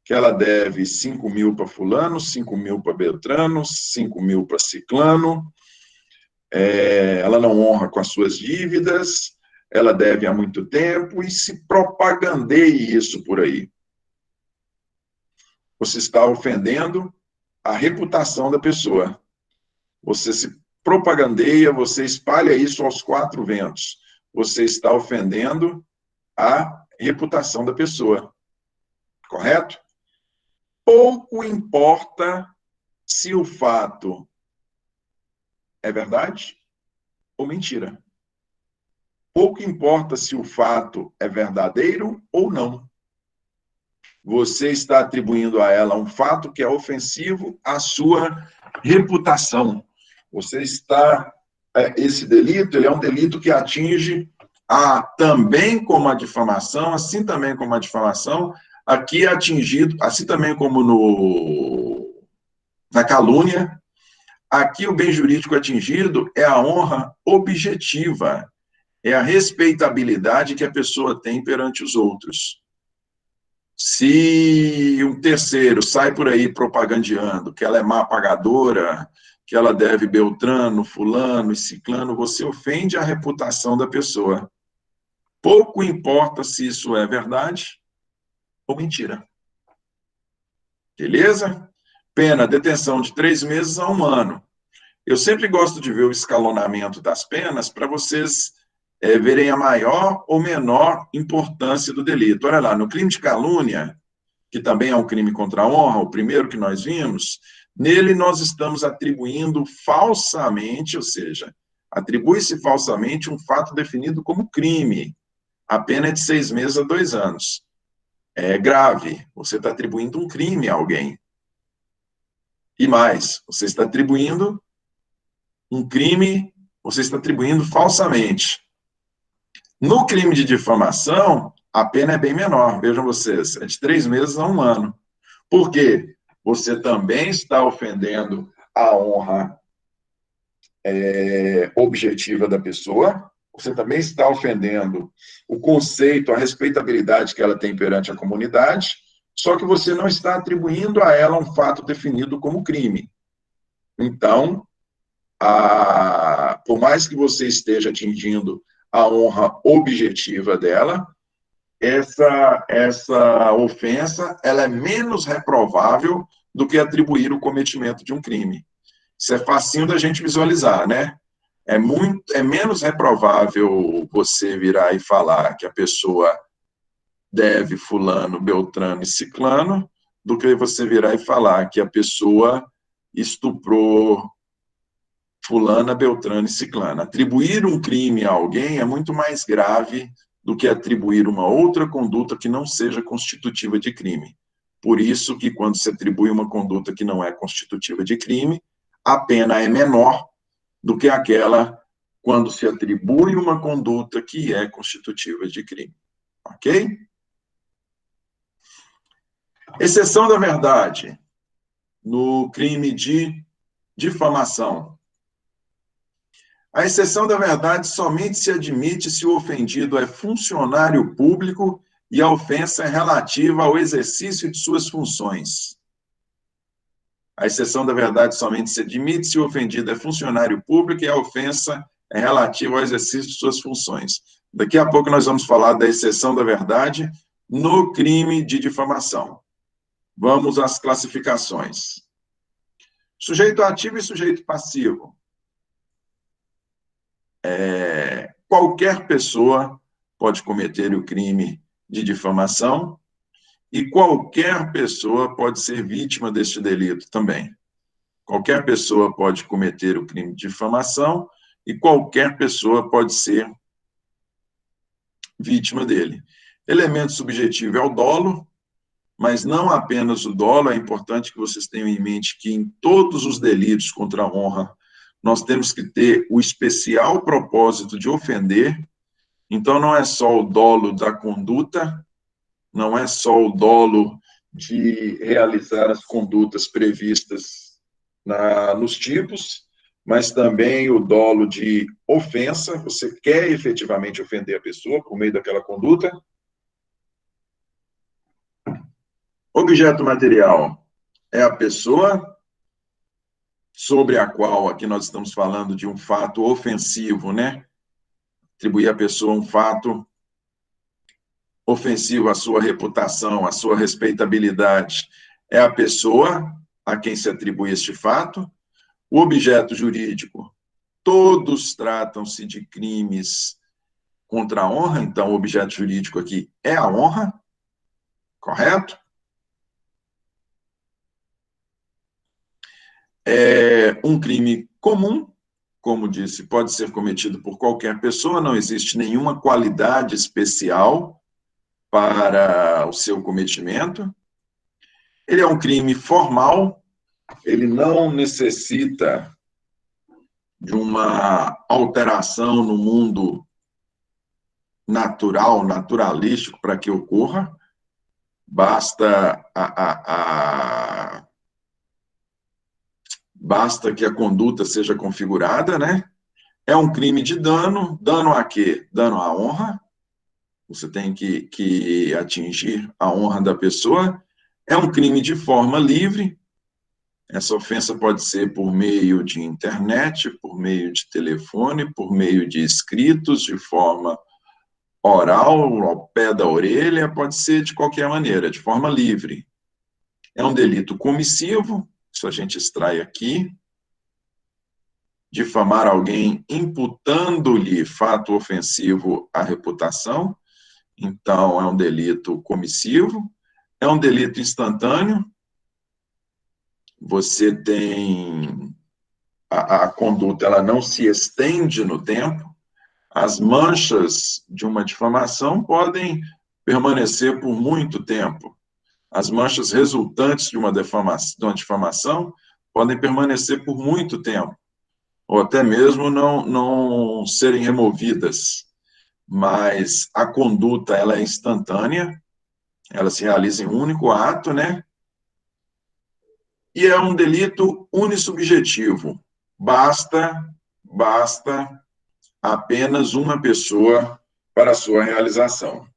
que ela deve 5.000 para fulano, 5.000 para Beltrano, 5.000 para ciclano, ela não honra com as suas dívidas, ela deve há muito tempo, e se propagandeie isso por aí. Você está ofendendo a reputação da pessoa. Você se propagandeia, você espalha isso aos quatro ventos. Você está ofendendo a reputação da pessoa. Correto? Pouco importa se o fato é verdade ou mentira. Pouco importa se o fato é verdadeiro ou não. Você está atribuindo a ela um fato que é ofensivo à sua reputação. Você está... Esse delito, ele é um delito que atinge também como a difamação, assim também como a difamação, aqui é atingido, assim também como na calúnia, aqui o bem jurídico atingido é a honra objetiva, é a respeitabilidade que a pessoa tem perante os outros. Se um terceiro sai por aí propagandeando que ela é má pagadora, que ela deve Beltrano, fulano e ciclano, você ofende a reputação da pessoa. Pouco importa se isso é verdade ou mentira. Beleza? Pena, detenção de 3 meses a 1 ano. Eu sempre gosto de ver o escalonamento das penas para vocês verem a maior ou menor importância do delito. Olha lá, no crime de calúnia, que também é um crime contra a honra, o primeiro que nós vimos, nele nós estamos atribuindo falsamente, ou seja, atribui-se falsamente um fato definido como crime. A pena é de 6 meses a 2 anos. É grave, você está atribuindo um crime a alguém. E mais, você está atribuindo um crime, você está atribuindo falsamente. No crime de difamação, a pena é bem menor, vejam vocês, é de 3 meses a 1 ano. Por quê? Você também está ofendendo a honra objetiva da pessoa, você também está ofendendo o conceito, a respeitabilidade que ela tem perante a comunidade, só que você não está atribuindo a ela um fato definido como crime. Então, por mais que você esteja atingindo a honra objetiva dela, essa ofensa ela é menos reprovável do que atribuir o cometimento de um crime. Isso é facinho da gente visualizar, né? É menos reprovável você virar e falar que a pessoa deve fulano, beltrano e ciclano, do que você virar e falar que a pessoa estuprou fulana, beltrano e ciclana. Atribuir um crime a alguém é muito mais grave do que atribuir uma outra conduta que não seja constitutiva de crime. Por isso que quando se atribui uma conduta que não é constitutiva de crime, a pena é menor do que aquela quando se atribui uma conduta que é constitutiva de crime. Ok? Exceção da verdade no crime de difamação. A exceção da verdade somente se admite se o ofendido é funcionário público e a ofensa é relativa ao exercício de suas funções. A exceção da verdade somente se admite se o ofendido é funcionário público e a ofensa é relativa ao exercício de suas funções. Daqui a pouco nós vamos falar da exceção da verdade no crime de difamação. Vamos às classificações. Sujeito ativo e sujeito passivo. Qualquer pessoa pode cometer o crime de difamação e qualquer pessoa pode ser vítima deste delito também. Qualquer pessoa pode cometer o crime de difamação e qualquer pessoa pode ser vítima dele. Elemento subjetivo é o dolo, mas não apenas o dolo, é importante que vocês tenham em mente que em todos os delitos contra a honra, nós temos que ter o especial propósito de ofender. Então, não é só o dolo da conduta, não é só o dolo de realizar as condutas previstas nos tipos, mas também o dolo de ofensa, você quer efetivamente ofender a pessoa por meio daquela conduta. Objeto material é a pessoa sobre a qual aqui nós estamos falando de um fato ofensivo, né? Atribuir à pessoa um fato ofensivo à sua reputação, à sua respeitabilidade, é a pessoa a quem se atribui este fato. O objeto jurídico, todos tratam-se de crimes contra a honra, então o objeto jurídico aqui é a honra, correto? É um crime comum, como disse, pode ser cometido por qualquer pessoa, não existe nenhuma qualidade especial para o seu cometimento. Ele é um crime formal, ele não necessita de uma alteração no mundo natural, naturalístico, para que ocorra. Basta basta que a conduta seja configurada, né? É um crime de dano. Dano a quê? Dano à honra. Você tem que atingir a honra da pessoa. É um crime de forma livre. Essa ofensa pode ser por meio de internet, por meio de telefone, por meio de escritos, de forma oral, ao pé da orelha, pode ser de qualquer maneira, de forma livre. É um delito comissivo, isso a gente extrai aqui. Difamar alguém imputando-lhe fato ofensivo à reputação, então é um delito comissivo. É um delito instantâneo, você tem a conduta, ela não se estende no tempo. As manchas de uma difamação podem permanecer por muito tempo. As manchas resultantes de uma difamação podem permanecer por muito tempo, ou até mesmo não serem removidas. Mas a conduta, ela é instantânea, ela se realiza em um único ato, né? E é um delito unissubjetivo. Basta apenas uma pessoa para a sua realização.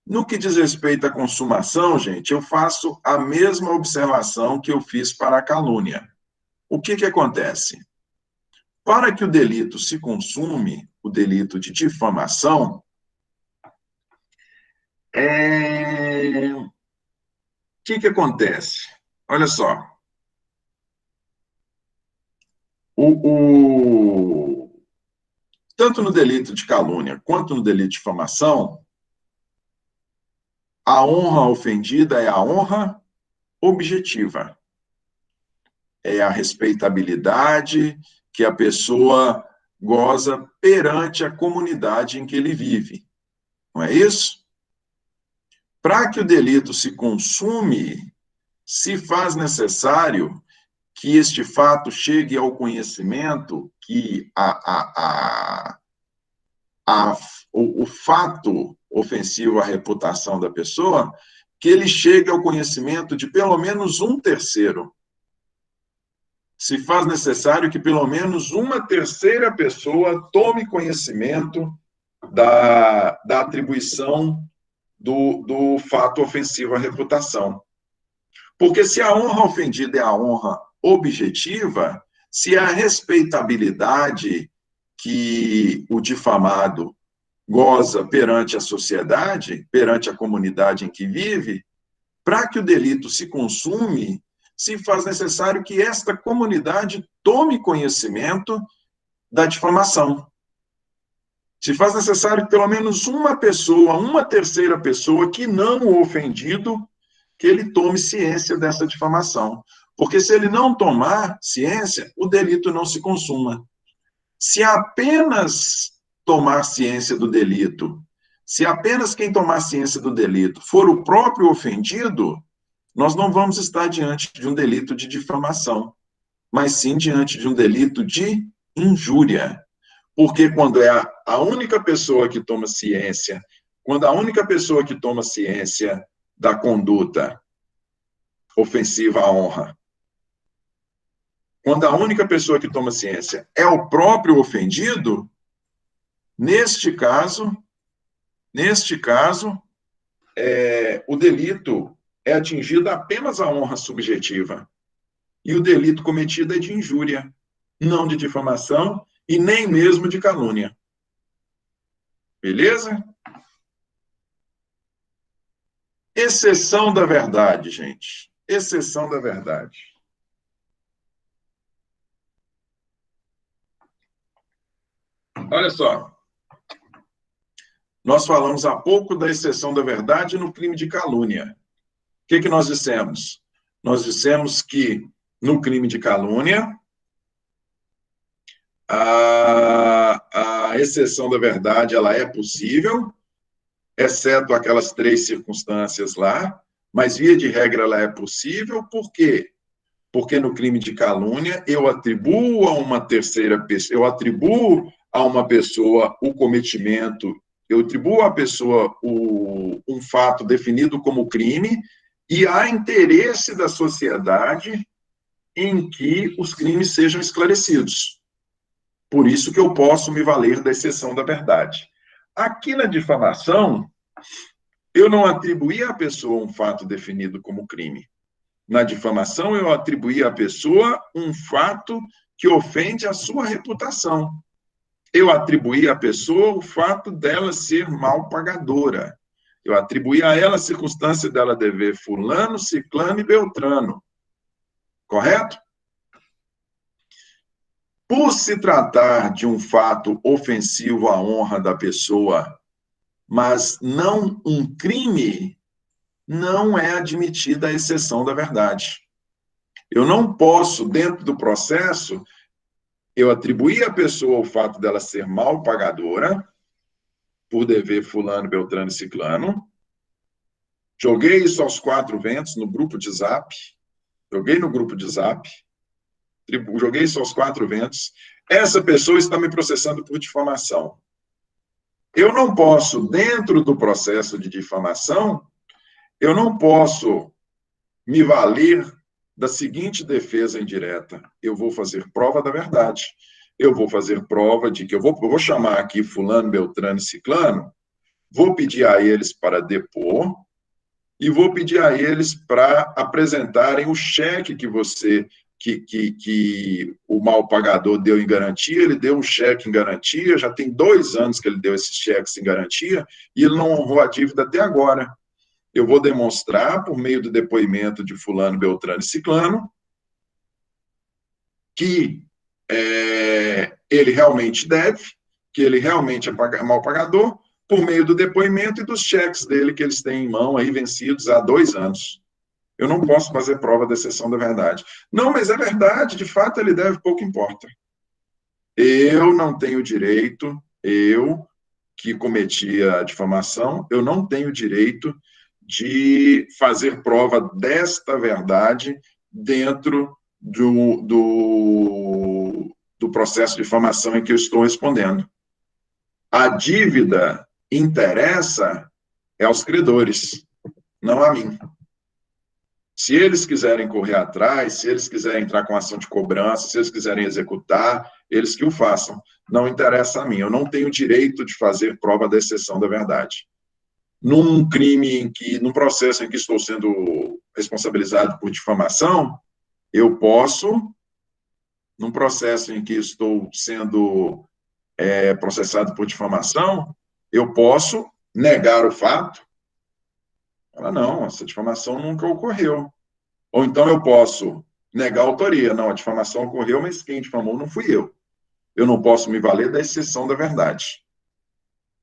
No que diz respeito à consumação, gente, eu faço a mesma observação que eu fiz para a calúnia. O que acontece? Para que o delito se consume, o delito de difamação, o que acontece? Olha só. Tanto no delito de calúnia quanto no delito de difamação, a honra ofendida é a honra objetiva. É a respeitabilidade que a pessoa goza perante a comunidade em que ele vive. Não é isso? Para que o delito se consume, se faz necessário que este fato chegue ao conhecimento, que o fato ofensivo à reputação da pessoa, que ele chegue ao conhecimento de pelo menos um terceiro. Se faz necessário que pelo menos uma terceira pessoa tome conhecimento da atribuição do fato ofensivo à reputação. Porque se a honra ofendida é a honra objetiva, se a respeitabilidade que o difamado goza perante a sociedade, perante a comunidade em que vive, para que o delito se consume, se faz necessário que esta comunidade tome conhecimento da difamação. Se faz necessário que pelo menos uma pessoa, uma terceira pessoa, que não o ofendido, que ele tome ciência dessa difamação. Porque se ele não tomar ciência, o delito não se consuma. Se apenas tomar ciência do delito, se apenas quem tomar ciência do delito for o próprio ofendido, nós não vamos estar diante de um delito de difamação, mas sim diante de um delito de injúria. Porque quando é a única pessoa que toma ciência, quando a única pessoa que toma ciência da conduta ofensiva à honra quando a única pessoa que toma ciência é o próprio ofendido, neste caso, o delito é atingido apenas a honra subjetiva. E o delito cometido é de injúria, não de difamação e nem mesmo de calúnia. Beleza? Exceção da verdade, gente. Exceção da verdade. Olha só. Nós falamos há pouco da exceção da verdade no crime de calúnia. O que nós dissemos? Nós dissemos que no crime de calúnia, a exceção da verdade ela é possível, exceto aquelas 3 circunstâncias lá, mas, via de regra, ela é possível. Por quê? Porque no crime de calúnia eu atribuo a uma terceira pessoa, eu atribuo a uma pessoa o cometimento, eu atribuo à pessoa um fato definido como crime, e há interesse da sociedade em que os crimes sejam esclarecidos. Por isso que eu posso me valer da exceção da verdade. Aqui na difamação, eu não atribuí à pessoa um fato definido como crime. Na difamação, eu atribuí à pessoa um fato que ofende a sua reputação. Eu atribuí à pessoa o fato dela ser mal pagadora. Eu atribuí a ela a circunstância dela dever fulano, ciclano e beltrano. Correto? Por se tratar de um fato ofensivo à honra da pessoa, mas não um crime, não é admitida a exceção da verdade. Eu não posso, dentro do processo, eu atribuir à pessoa o fato dela ser mal pagadora, por dever fulano, beltrano e ciclano. Joguei isso aos 4 ventos no grupo de Zap. Joguei no grupo de Zap. Joguei isso aos 4 ventos. Essa pessoa está me processando por difamação. Eu não posso, dentro do processo de difamação, eu não posso me valer da seguinte defesa indireta: eu vou fazer prova da verdade. Eu vou fazer prova de que eu vou chamar aqui fulano, beltrano e ciclano, vou pedir a eles para depor e vou pedir a eles para apresentarem o cheque que que o mal pagador deu em garantia. Ele deu um cheque em garantia, já tem 2 anos que ele deu esses cheques em garantia e ele não honrou a dívida até agora. Eu vou demonstrar, por meio do depoimento de fulano, beltrano e ciclano, que ele realmente deve, que ele realmente é mal pagador, por meio do depoimento e dos cheques dele que eles têm em mão, aí vencidos há 2 anos. Eu não posso fazer prova da exceção da verdade. Não, mas é verdade, de fato ele deve, pouco importa. Eu não tenho direito, eu que cometi a difamação, eu não tenho direito de fazer prova desta verdade dentro do processo de difamação em que eu estou respondendo. A dívida interessa aos credores, não a mim. Se eles quiserem correr atrás, se eles quiserem entrar com ação de cobrança, se eles quiserem executar, eles que o façam. Não interessa a mim. Eu não tenho direito de fazer prova da exceção da verdade. Num processo em que estou sendo responsabilizado por difamação, eu posso, num processo em que estou sendo processado por difamação, eu posso negar o fato. Falar, não, essa difamação nunca ocorreu. Ou então eu posso negar a autoria. Não, a difamação ocorreu, mas quem difamou não fui eu. Eu não posso me valer da exceção da verdade.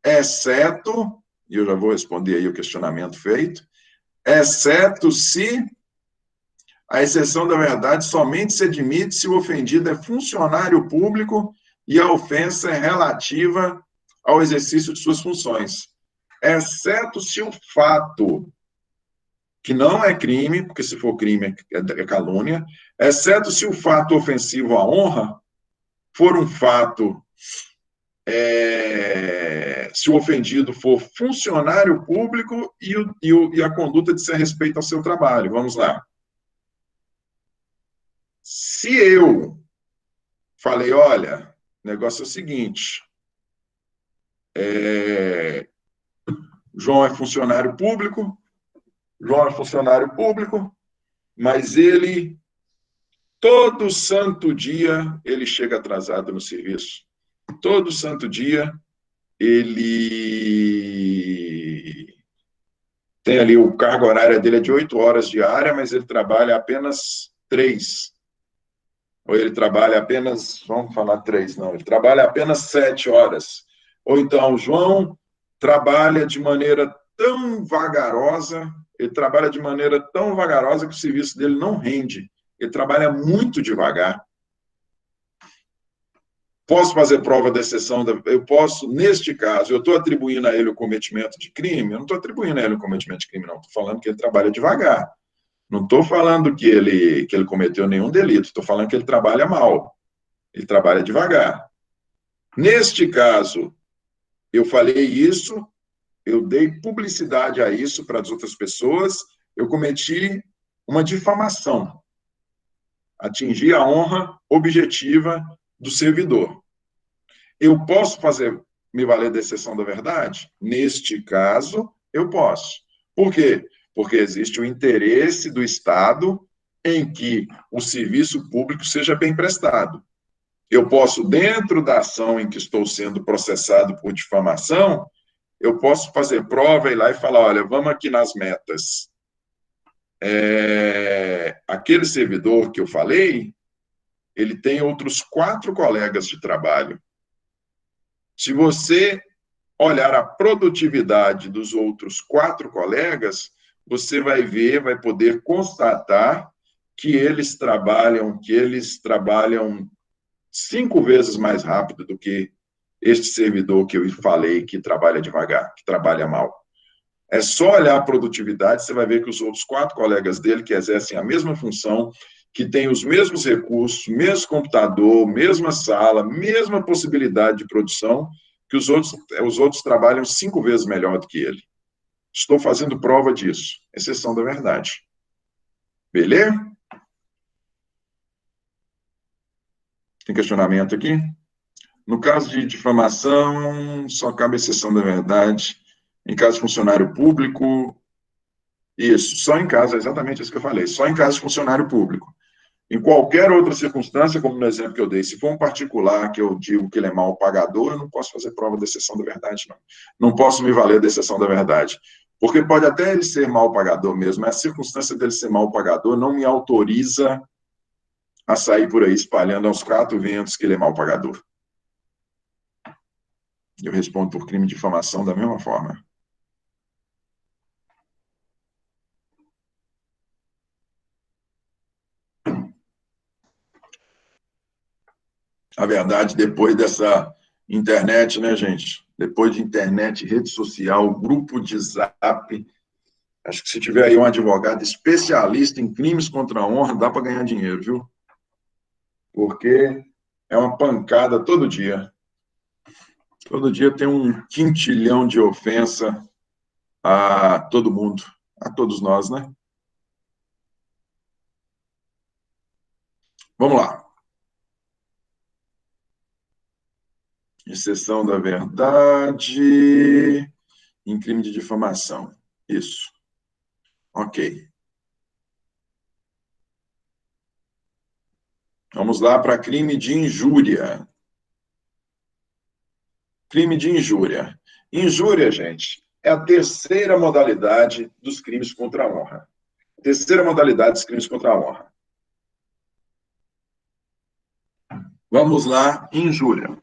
Exceto, e eu já vou responder aí o questionamento feito, exceto se a exceção da verdade somente se admite se o ofendido é funcionário público e a ofensa é relativa ao exercício de suas funções. Exceto se o fato, que não é crime, porque se for crime é calúnia, exceto se o fato ofensivo à honra for um fato, se o ofendido for funcionário público e a conduta disser respeito ao seu trabalho. Vamos lá. Se eu falei, olha, o negócio é o seguinte, João é funcionário público, mas ele, todo santo dia, ele chega atrasado no serviço. Todo santo dia, ele tem ali, o carga horária dele é de 8 horas diária, mas ele trabalha apenas 3. Ou ele trabalha apenas, vamos falar 3, não, ele trabalha apenas 7 horas. Ou então, o João trabalha de maneira tão vagarosa, ele trabalha de maneira tão vagarosa que o serviço dele não rende. Ele trabalha muito devagar. Posso fazer prova da exceção? Eu posso, neste caso, eu estou atribuindo a ele o cometimento de crime? Eu não estou atribuindo a ele o cometimento de crime, não. Estou falando que ele trabalha devagar. Não estou falando que ele cometeu nenhum delito. Estou falando que ele trabalha mal. Ele trabalha devagar. Neste caso, eu falei isso, eu dei publicidade a isso para as outras pessoas, eu cometi uma difamação. Atingi a honra objetiva do servidor. Eu posso me valer da exceção da verdade? Neste caso, eu posso. Por quê? Porque existe o interesse do Estado em que o serviço público seja bem prestado. Eu posso, dentro da ação em que estou sendo processado por difamação, eu posso fazer prova e ir lá e falar, olha, vamos aqui nas metas. Aquele servidor que eu falei, ele tem outros 4 colegas de trabalho. Se você olhar a produtividade dos outros 4 colegas, você vai ver, vai poder constatar que eles trabalham 5 vezes mais rápido do que este servidor que eu falei que trabalha devagar, que trabalha mal. É só olhar a produtividade, você vai ver que os outros 4 colegas dele, que exercem a mesma função, que têm os mesmos recursos, mesmo computador, mesma sala, mesma possibilidade de produção, que os outros trabalham 5 vezes melhor do que ele. Estou fazendo prova disso, exceção da verdade. Beleza? Tem questionamento aqui? No caso de difamação, só cabe exceção da verdade. Em caso de funcionário público, isso, só em caso, é exatamente isso que eu falei, só em caso de funcionário público. Em qualquer outra circunstância, como no exemplo que eu dei, se for um particular que eu digo que ele é mal pagador, eu não posso fazer prova de exceção da verdade, não. Não posso me valer da exceção da verdade. Porque pode até ele ser mal pagador mesmo, mas a circunstância dele ser mal pagador não me autoriza a sair por aí espalhando aos 4 ventos que ele é mal pagador. Eu respondo por crime de difamação da mesma forma. A verdade, depois dessa internet, né, gente? Depois de internet, rede social, grupo de zap, acho que se tiver aí um advogado especialista em crimes contra a honra, dá para ganhar dinheiro, viu? Porque é uma pancada todo dia. Todo dia tem um quintilhão de ofensa a todo mundo, a todos nós, né? Vamos lá. Exceção da verdade em crime de difamação. Isso. Ok. Vamos lá para crime de injúria. Crime de injúria. Injúria, gente, é a terceira modalidade dos crimes contra a honra. Terceira modalidade dos crimes contra a honra. Vamos lá, injúria.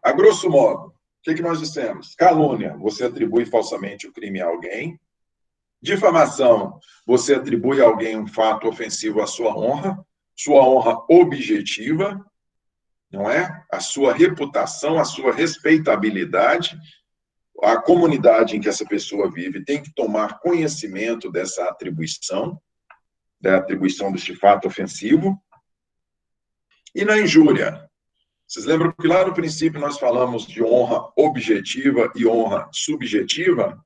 A grosso modo, o que nós dissemos? Calúnia, você atribui falsamente o crime a alguém. Difamação, você atribui a alguém um fato ofensivo à sua honra objetiva, não é? A sua reputação, a sua respeitabilidade. A comunidade em que essa pessoa vive tem que tomar conhecimento dessa atribuição, da atribuição deste fato ofensivo. E na injúria, vocês lembram que lá no princípio nós falamos de honra objetiva e honra subjetiva?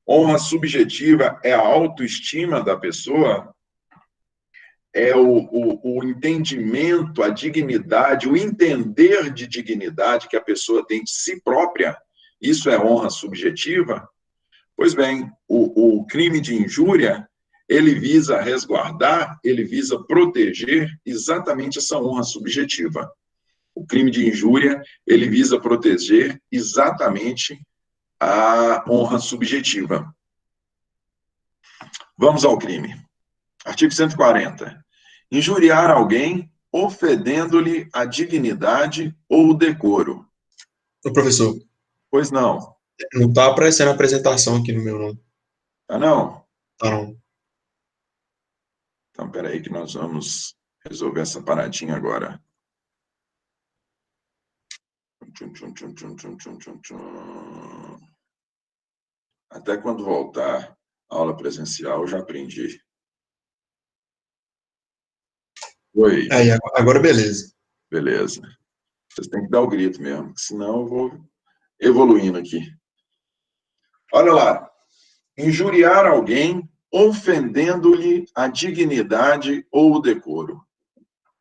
Honra subjetiva é a autoestima da pessoa é o entendimento, a dignidade, o entender de dignidade que a pessoa tem de si própria. Isso é honra subjetiva? Pois bem, o crime de injúria, ele visa resguardar, ele visa proteger exatamente essa honra subjetiva. O crime de injúria, ele visa proteger exatamente a honra subjetiva. Vamos ao crime. Artigo 140. Injuriar alguém ofendendo-lhe a dignidade ou o decoro. Ô, professor, Pois não. não está aparecendo a apresentação aqui no meu nome. Ah, não? Tá, não. Então, peraí que nós vamos resolver essa paradinha agora. Até quando voltar a aula presencial, eu já aprendi. Oi. Aí, agora beleza. Beleza. Vocês têm que dar o grito mesmo, senão eu vou evoluindo aqui. Olha lá. Injuriar alguém ofendendo-lhe a dignidade ou o decoro.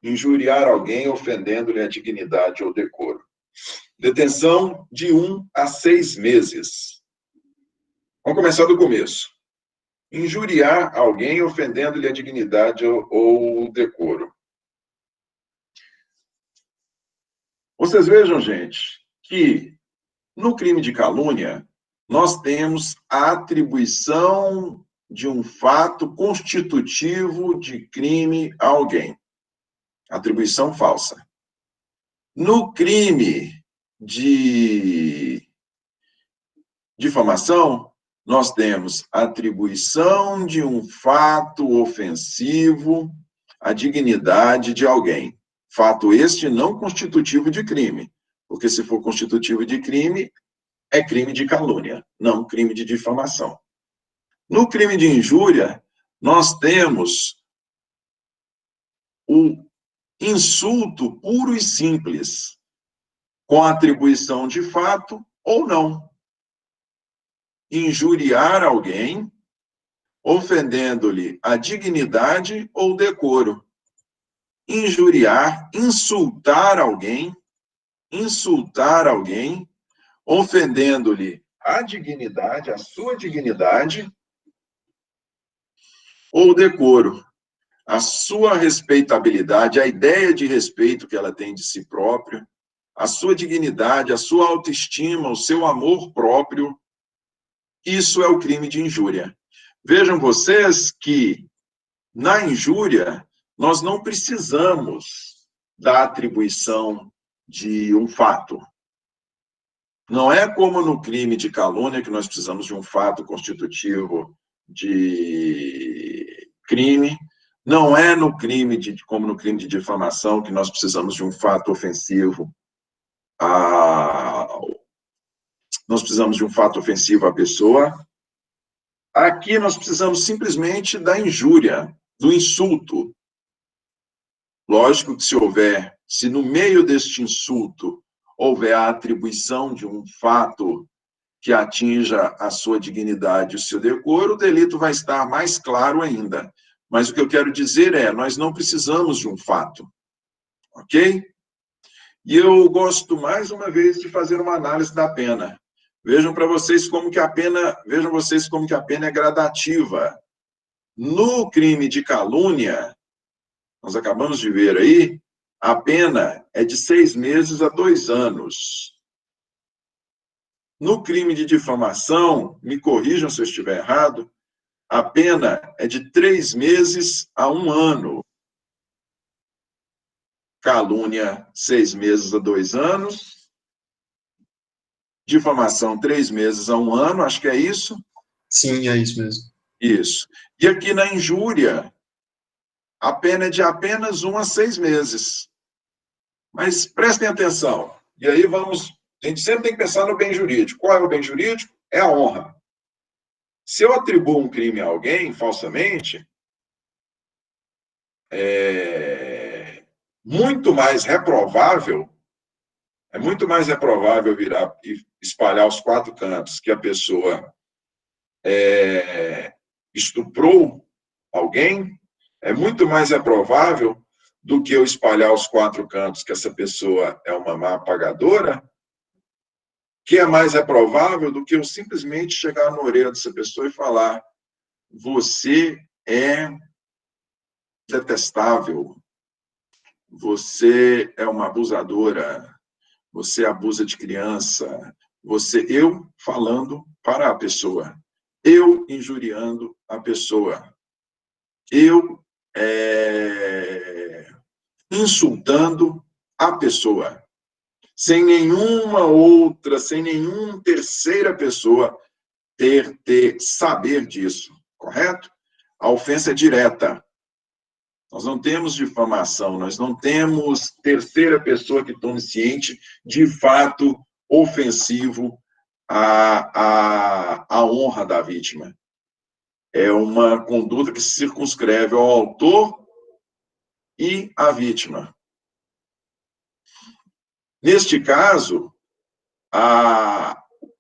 Injuriar alguém ofendendo-lhe a dignidade ou decoro. Detenção de 1 a 6 meses. Vamos começar do começo. Injuriar alguém ofendendo-lhe a dignidade ou o decoro. Vocês vejam, gente, que no crime de calúnia, nós temos a atribuição de um fato constitutivo de crime a alguém. Atribuição falsa. No crime de difamação, nós temos atribuição de um fato ofensivo à dignidade de alguém. Fato este não constitutivo de crime, porque se for constitutivo de crime, é crime de calúnia, não crime de difamação. No crime de injúria, nós temos o insulto puro e simples, com atribuição de fato ou não. Injuriar alguém, ofendendo-lhe a dignidade ou decoro. Injuriar, insultar alguém, ofendendo-lhe a dignidade, a sua dignidade ou decoro, a sua respeitabilidade, a ideia de respeito que ela tem de si própria, a sua dignidade, a sua autoestima, o seu amor próprio. Isso é o crime de injúria. Vejam vocês que, na injúria, nós não precisamos da atribuição de um fato. Não é como no crime de calúnia, que nós precisamos de um fato constitutivo de crime. Não é no crime como no crime de difamação, que nós precisamos de um fato ofensivo. Nós precisamos de um fato ofensivo à pessoa. Aqui nós precisamos simplesmente da injúria, do insulto. Lógico que se no meio deste insulto houver a atribuição de um fato que atinja a sua dignidade e o seu decoro, o delito vai estar mais claro ainda. Mas o que eu quero dizer é, nós não precisamos de um fato, ok? E eu gosto, mais uma vez, de fazer uma análise da pena. Vejam vocês como que a pena é gradativa. No crime de calúnia, nós acabamos de ver aí, a pena é de 6 meses a 2 anos. No crime de difamação, me corrijam se eu estiver errado, a pena é de 3 meses a 1 ano. Calúnia, 6 meses a 2 anos. Difamação, 3 meses a 1 ano, acho que é isso? Sim, é isso mesmo. Isso. E aqui na injúria, a pena é de apenas 1 a 6 meses. Mas prestem atenção. E aí a gente sempre tem que pensar no bem jurídico. Qual é o bem jurídico? É a honra. Se eu atribuo um crime a alguém, falsamente, é muito mais reprovável virar e espalhar aos 4 cantos que a pessoa estuprou alguém, É muito mais reprovável do que eu espalhar aos quatro cantos que essa pessoa é uma má pagadora, que é mais reprovável do que eu simplesmente chegar na orelha dessa pessoa e falar: você é detestável, você é uma abusadora, você abusa de criança, eu falando para a pessoa, eu injuriando a pessoa, eu insultando a pessoa, sem nenhuma outra, sem nenhuma terceira pessoa ter saber disso, correto? A ofensa é direta. Nós não temos difamação, nós não temos terceira pessoa que tome ciente de fato ofensivo à honra da vítima. É uma conduta que se circunscreve ao autor e à vítima. Neste caso,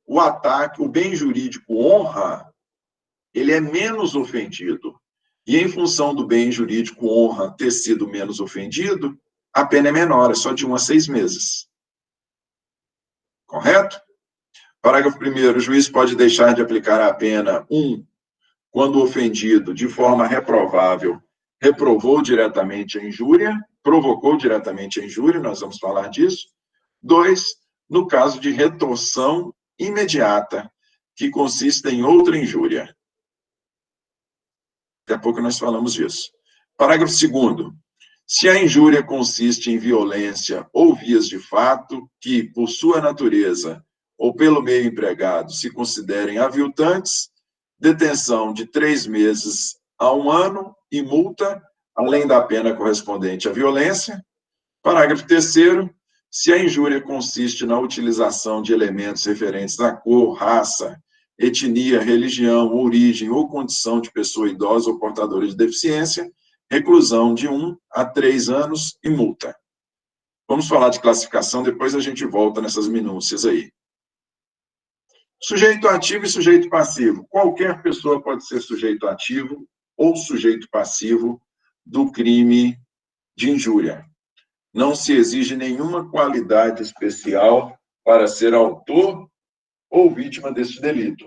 o ataque, o bem jurídico honra, ele é menos ofendido. E em função do bem jurídico honra ter sido menos ofendido, a pena é menor, é só de 1 a 6 meses. Correto? Parágrafo 1º, o juiz pode deixar de aplicar a pena 1, quando o ofendido, de forma reprovável, reprovou diretamente a injúria, provocou diretamente a injúria, nós vamos falar disso. 2, no caso de retorção imediata, que consiste em outra injúria. Daqui a pouco nós falamos disso. Parágrafo 2º. Se a injúria consiste em violência ou vias de fato que, por sua natureza ou pelo meio empregado, se considerem aviltantes, detenção de 3 meses a 1 ano e multa, além da pena correspondente à violência. Parágrafo 3º. Se a injúria consiste na utilização de elementos referentes à cor, raça, etnia, religião, origem ou condição de pessoa idosa ou portadora de deficiência, reclusão de 1 a 3 anos e multa. Vamos falar de classificação, depois a gente volta nessas minúcias aí. Sujeito ativo e sujeito passivo. Qualquer pessoa pode ser sujeito ativo ou sujeito passivo do crime de injúria. Não se exige nenhuma qualidade especial para ser autor ou vítima deste delito.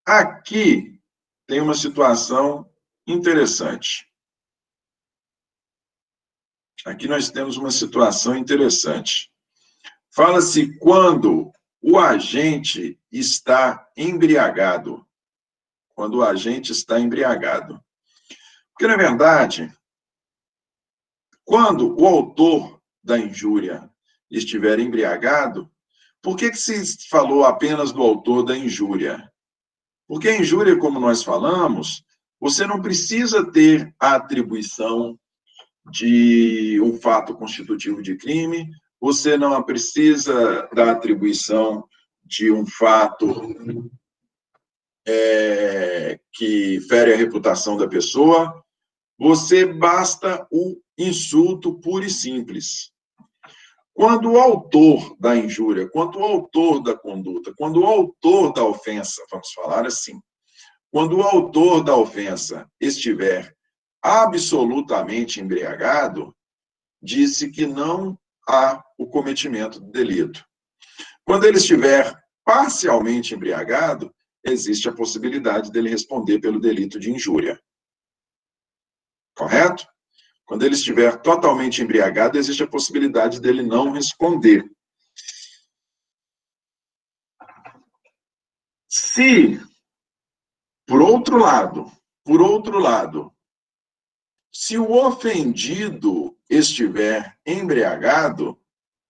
Aqui tem uma situação interessante. Aqui nós temos uma situação interessante. Fala-se quando o agente está embriagado. Quando o agente está embriagado. Porque, na verdade, quando o autor da injúria estiver embriagado, por que se falou apenas do autor da injúria? Porque a injúria, como nós falamos, você não precisa ter a atribuição de um fato constitutivo de crime, você não precisa da atribuição de um fato que fere a reputação da pessoa, você basta o insulto puro e simples. Quando o autor da injúria, quando o autor da conduta, quando o autor da ofensa, vamos falar assim, quando o autor da ofensa estiver absolutamente embriagado, disse que não há o cometimento do delito. Quando ele estiver parcialmente embriagado, existe a possibilidade dele responder pelo delito de injúria. Correto? Quando ele estiver totalmente embriagado, existe a possibilidade dele não responder. Se, por outro lado, se o ofendido estiver embriagado,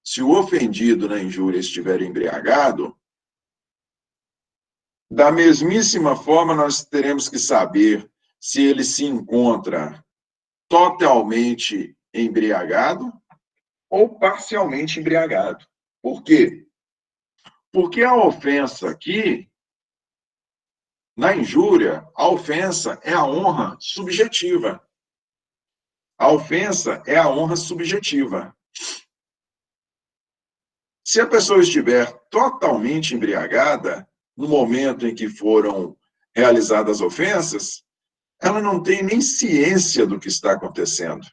se o ofendido na injúria estiver embriagado, da mesmíssima forma nós teremos que saber se ele se encontra totalmente embriagado ou parcialmente embriagado. Por quê? Porque a ofensa aqui, na injúria, a ofensa é a honra subjetiva. A ofensa é a honra subjetiva. Se a pessoa estiver totalmente embriagada, no momento em que foram realizadas as ofensas, ela não tem nem ciência do que está acontecendo.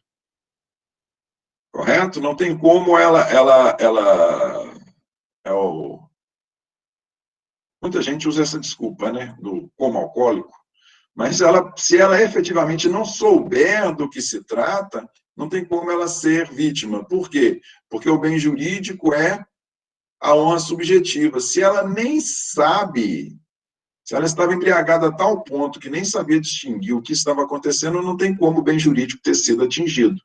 Correto? Não tem como muita gente usa essa desculpa, né, do como alcoólico, mas se ela efetivamente não souber do que se trata, não tem como ela ser vítima. Por quê? Porque o bem jurídico é a honra subjetiva. Se ela nem sabe, se ela estava embriagada a tal ponto que nem sabia distinguir o que estava acontecendo, não tem como o bem jurídico ter sido atingido.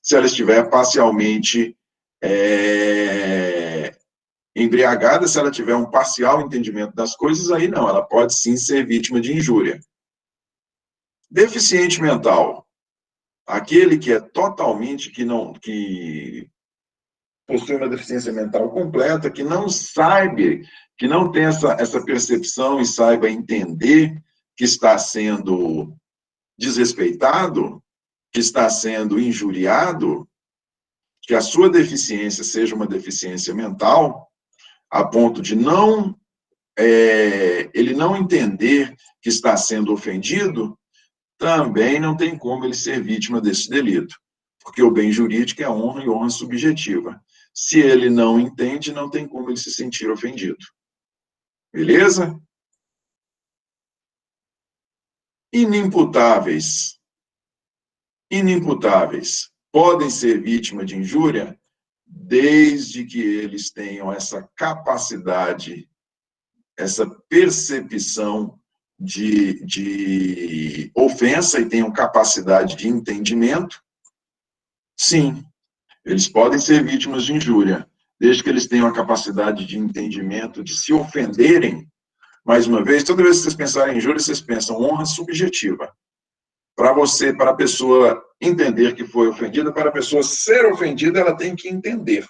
Se ela estiver parcialmente embriagada, se ela tiver um parcial entendimento das coisas, aí não, ela pode sim ser vítima de injúria. Deficiente mental, aquele que é totalmente, que possui uma deficiência mental completa, que não sabe, que não tem essa percepção e saiba entender que está sendo desrespeitado, que está sendo injuriado, que a sua deficiência seja uma deficiência mental, a ponto de ele não entender que está sendo ofendido, também não tem como ele ser vítima desse delito, porque o bem jurídico é honra e honra subjetiva. Se ele não entende, não tem como ele se sentir ofendido. Beleza? Inimputáveis. Inimputáveis podem ser vítima de injúria desde que eles tenham essa capacidade, essa percepção de ofensa e tenham capacidade de entendimento. Sim, eles podem ser vítimas de injúria, desde que eles tenham a capacidade de entendimento, de se ofenderem. Mais uma vez, toda vez que vocês pensarem em injúria, vocês pensam honra subjetiva. Para a pessoa entender que foi ofendida, para a pessoa ser ofendida, ela tem que entender.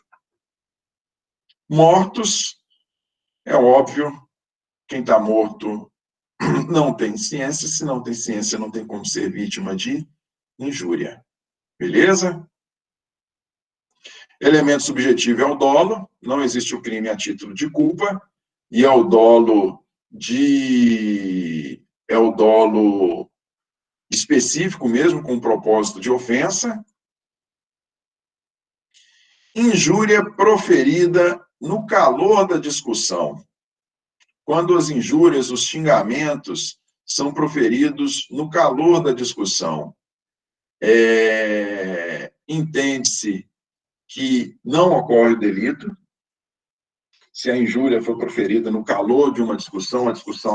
Mortos, é óbvio, quem está morto não tem ciência, se não tem ciência, não tem como ser vítima de injúria. Beleza? Elemento subjetivo é o dolo, não existe o crime a título de culpa, e é o dolo específico mesmo, com propósito de ofensa. Injúria proferida no calor da discussão. Quando as injúrias, os xingamentos são proferidos no calor da discussão, entende-se que não ocorre delito. Se a injúria for proferida no calor de uma discussão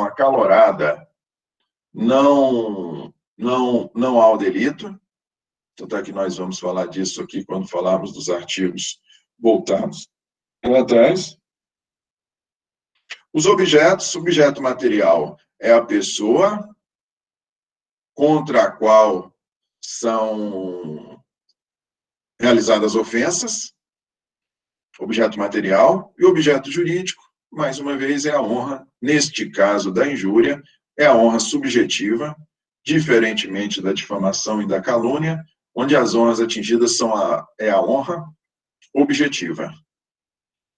acalorada, não há o delito. Tanto é que nós vamos falar disso aqui quando falarmos dos artigos voltados lá atrás. Os objetos, objeto material é a pessoa contra a qual são realizadas ofensas, objeto material, e objeto jurídico, mais uma vez, é a honra, neste caso da injúria, é a honra subjetiva, diferentemente da difamação e da calúnia, onde as honras atingidas é a honra objetiva.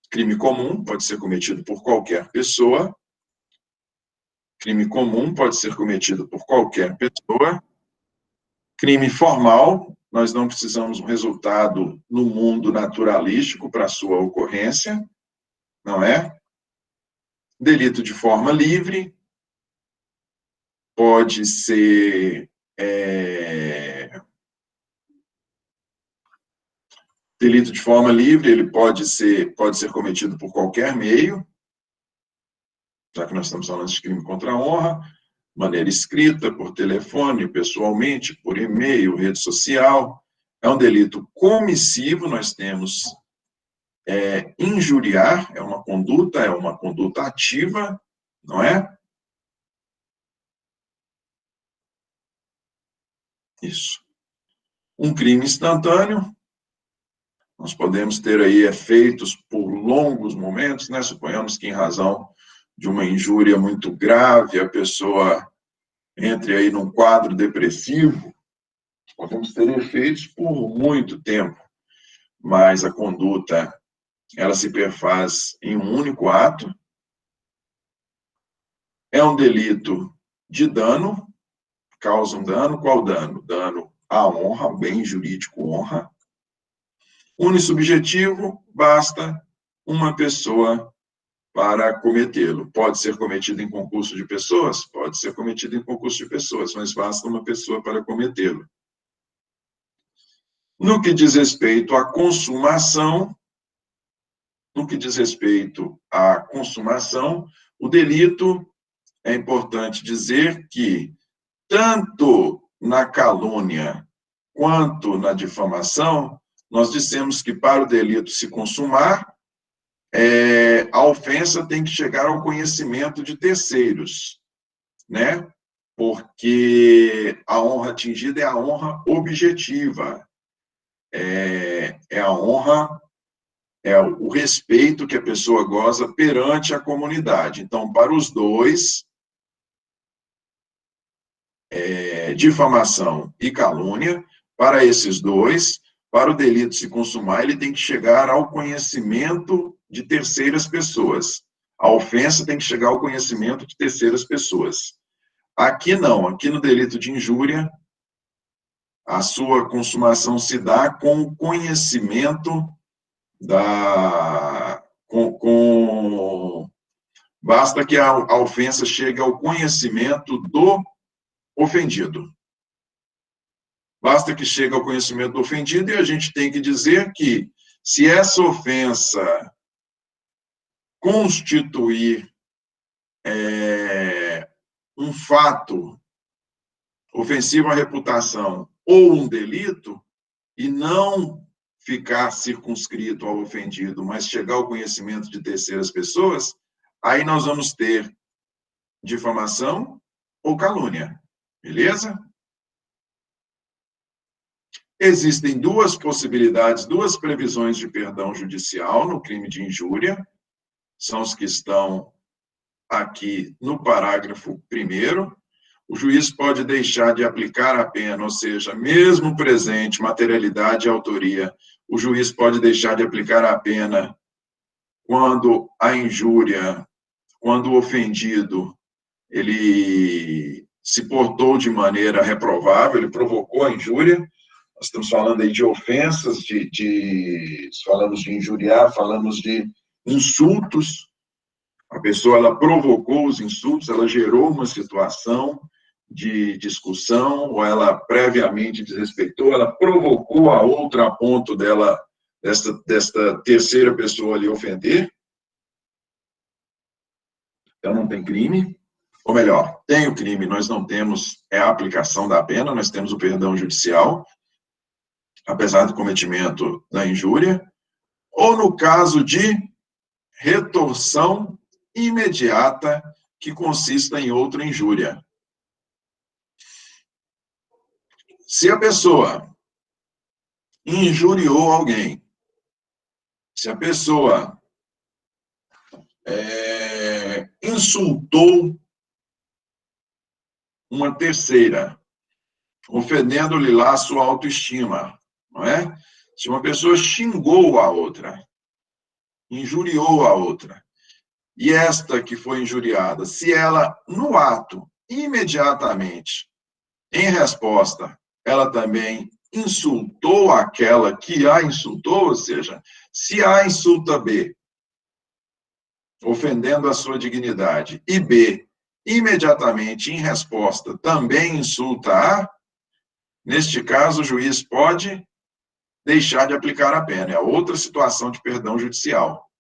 Crime comum pode ser cometido por qualquer pessoa. Crime comum pode ser cometido por qualquer pessoa. Crime formal, nós não precisamos de um resultado no mundo naturalístico para a sua ocorrência, não é? Delito de forma livre pode ser delito de forma livre, ele pode ser cometido por qualquer meio, já que nós estamos falando de crime contra a honra, maneira escrita, por telefone, pessoalmente, por e-mail, rede social. É um delito comissivo, nós temos injuriar, é uma conduta ativa, não é? Isso. Um crime instantâneo, nós podemos ter aí efeitos por longos momentos, né? Suponhamos que em razão de uma injúria muito grave, a pessoa entre aí num quadro depressivo, podemos ter efeitos por muito tempo, mas a conduta ela se perfaz em um único ato. É um delito de dano, causa um dano. Qual dano? Dano à honra, bem jurídico, honra. Unissubjetivo, basta uma pessoa para cometê-lo. Pode ser cometido em concurso de pessoas? Pode ser cometido em concurso de pessoas, mas basta uma pessoa para cometê-lo. No que diz respeito à consumação, o delito, é importante dizer que, tanto na calúnia quanto na difamação, nós dissemos que para o delito se consumar, a ofensa tem que chegar ao conhecimento de terceiros, né? Porque a honra atingida é a honra objetiva, é a honra, é o respeito que a pessoa goza perante a comunidade. Então, para os dois, difamação e calúnia, para esses dois, para o delito se consumar, ele tem que chegar ao conhecimento de terceiras pessoas. A ofensa tem que chegar ao conhecimento de terceiras pessoas. Aqui não, aqui no delito de injúria, a sua consumação se dá com o conhecimento basta que a ofensa chegue ao conhecimento do ofendido. Basta que chegue ao conhecimento do ofendido, e a gente tem que dizer que, se essa ofensa constituir um fato ofensivo à reputação ou um delito, e não ficar circunscrito ao ofendido, mas chegar ao conhecimento de terceiras pessoas, aí nós vamos ter difamação ou calúnia. Beleza? Existem duas possibilidades, duas previsões de perdão judicial no crime de injúria, são os que estão aqui no parágrafo 1º. O juiz pode deixar de aplicar a pena, ou seja, mesmo presente materialidade e autoria, o juiz pode deixar de aplicar a pena quando a injúria, quando o ofendido, ele se portou de maneira reprovável, ele provocou a injúria. Nós estamos falando aí de ofensas, falamos de injuriar, falamos de insultos. A pessoa, ela provocou os insultos, ela gerou uma situação de discussão, ou ela previamente desrespeitou, ela provocou a outra a ponto desta terceira pessoa ali ofender. Então, não tem crime. Ou melhor, tem o crime, nós não temos a aplicação da pena, nós temos o perdão judicial, apesar do cometimento da injúria, ou no caso de retorção imediata, que consista em outra injúria. Se a pessoa injuriou alguém, se a pessoa insultou uma terceira, ofendendo-lhe lá a sua autoestima, não é? Se uma pessoa xingou a outra, injuriou a outra, e esta que foi injuriada, se ela, no ato, imediatamente, em resposta, ela também insultou aquela que a insultou, ou seja, se A insulta B, ofendendo a sua dignidade, e B, imediatamente, em resposta, também insulta A, neste caso, o juiz pode deixar de aplicar a pena. É outra situação de perdão judicial.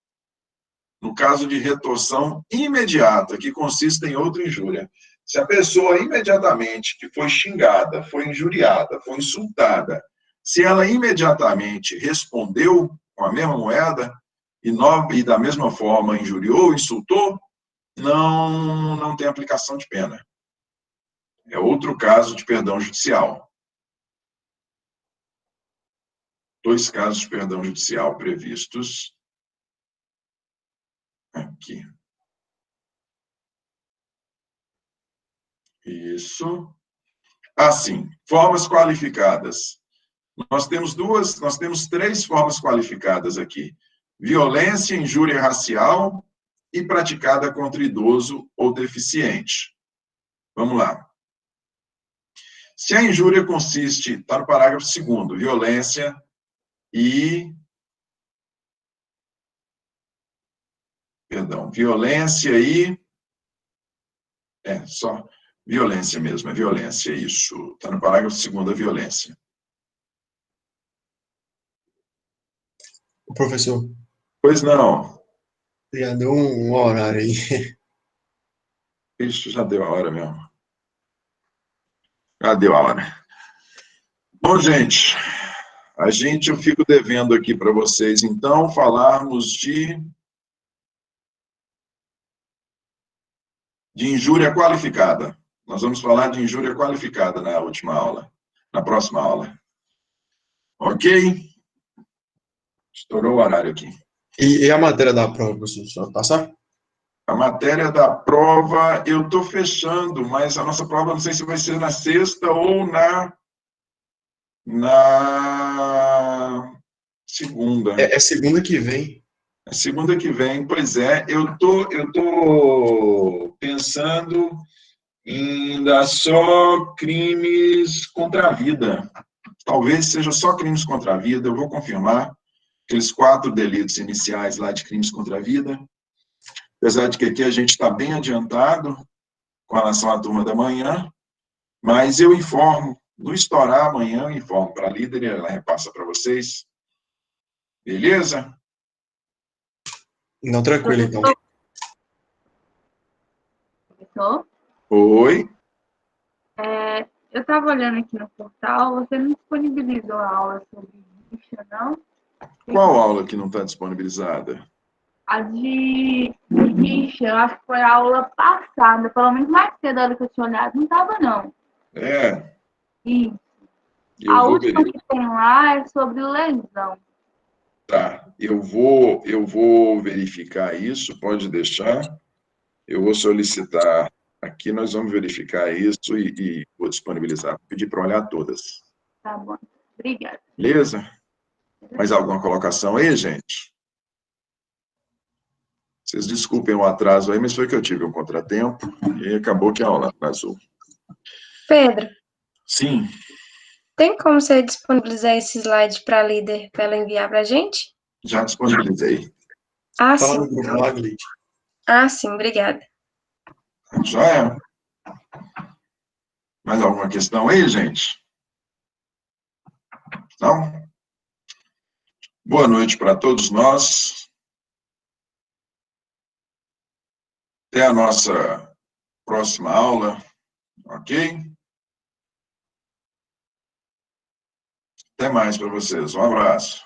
No caso de retorção imediata, que consiste em outra injúria. Se a pessoa imediatamente que foi xingada, foi injuriada, foi insultada, se ela imediatamente respondeu com a mesma moeda e da mesma forma injuriou, insultou, não tem aplicação de pena. É outro caso de perdão judicial. 2 casos de perdão judicial previstos aqui. Isso. Assim, formas qualificadas. Nós temos 3 formas qualificadas aqui. violência, injúria racial e praticada contra idoso ou deficiente. Vamos lá. Se a injúria consiste, está no parágrafo 2º, violência e... Perdão, violência e... só violência mesmo, é violência, isso. Está no parágrafo 2º, a violência. Professor, Pois não. já deu um horário aí. Isso já deu a hora mesmo. Já deu a hora. Bom, gente, eu fico devendo aqui para vocês, então, falarmos de injúria qualificada. Nós vamos falar de injúria qualificada na última aula, na próxima aula. Ok? Estourou o horário aqui. E a matéria da prova, professor, passar? A matéria da prova, eu estou fechando, mas a nossa prova não sei se vai ser na sexta ou na segunda. É segunda que vem. É segunda que vem, pois é. Eu tô pensando em dar só crimes contra a vida. Talvez seja só crimes contra a vida, eu vou confirmar. Aqueles 4 delitos iniciais lá de crimes contra a vida. Apesar de que aqui a gente está bem adiantado com relação à turma da manhã, mas eu informo, no estourar amanhã, eu informo para a líder e ela repassa para vocês. Beleza? Não, tranquilo, então. Professor? Oi? Eu estava olhando aqui no portal, você não disponibilizou a aula sobre rixa, não? Qual aula que não está disponibilizada? A de rixa, eu acho que foi a aula passada, pelo menos mais cedo da hora que eu tinha olhado, não estava, não. É. E Eu a vou última verificar. que tem lá é sobre lesão. Tá, eu vou verificar isso, pode deixar. Eu vou solicitar aqui, nós vamos verificar isso e vou disponibilizar. Vou pedir para olhar todas. Tá bom, obrigada. Beleza? Mais alguma colocação aí, gente? Vocês desculpem o atraso aí, mas foi que eu tive um contratempo e acabou que a aula atrasou. Pedro, Sim, tem como você disponibilizar esse slide para a líder, para ela enviar para a gente? já disponibilizei. Ah, Fala sim. no grupo lá, Glide. Ah, sim, obrigada. Já é. Mais alguma questão aí, gente? Não? Boa noite para todos nós. Até a nossa próxima aula, ok? Até mais para vocês. Um abraço.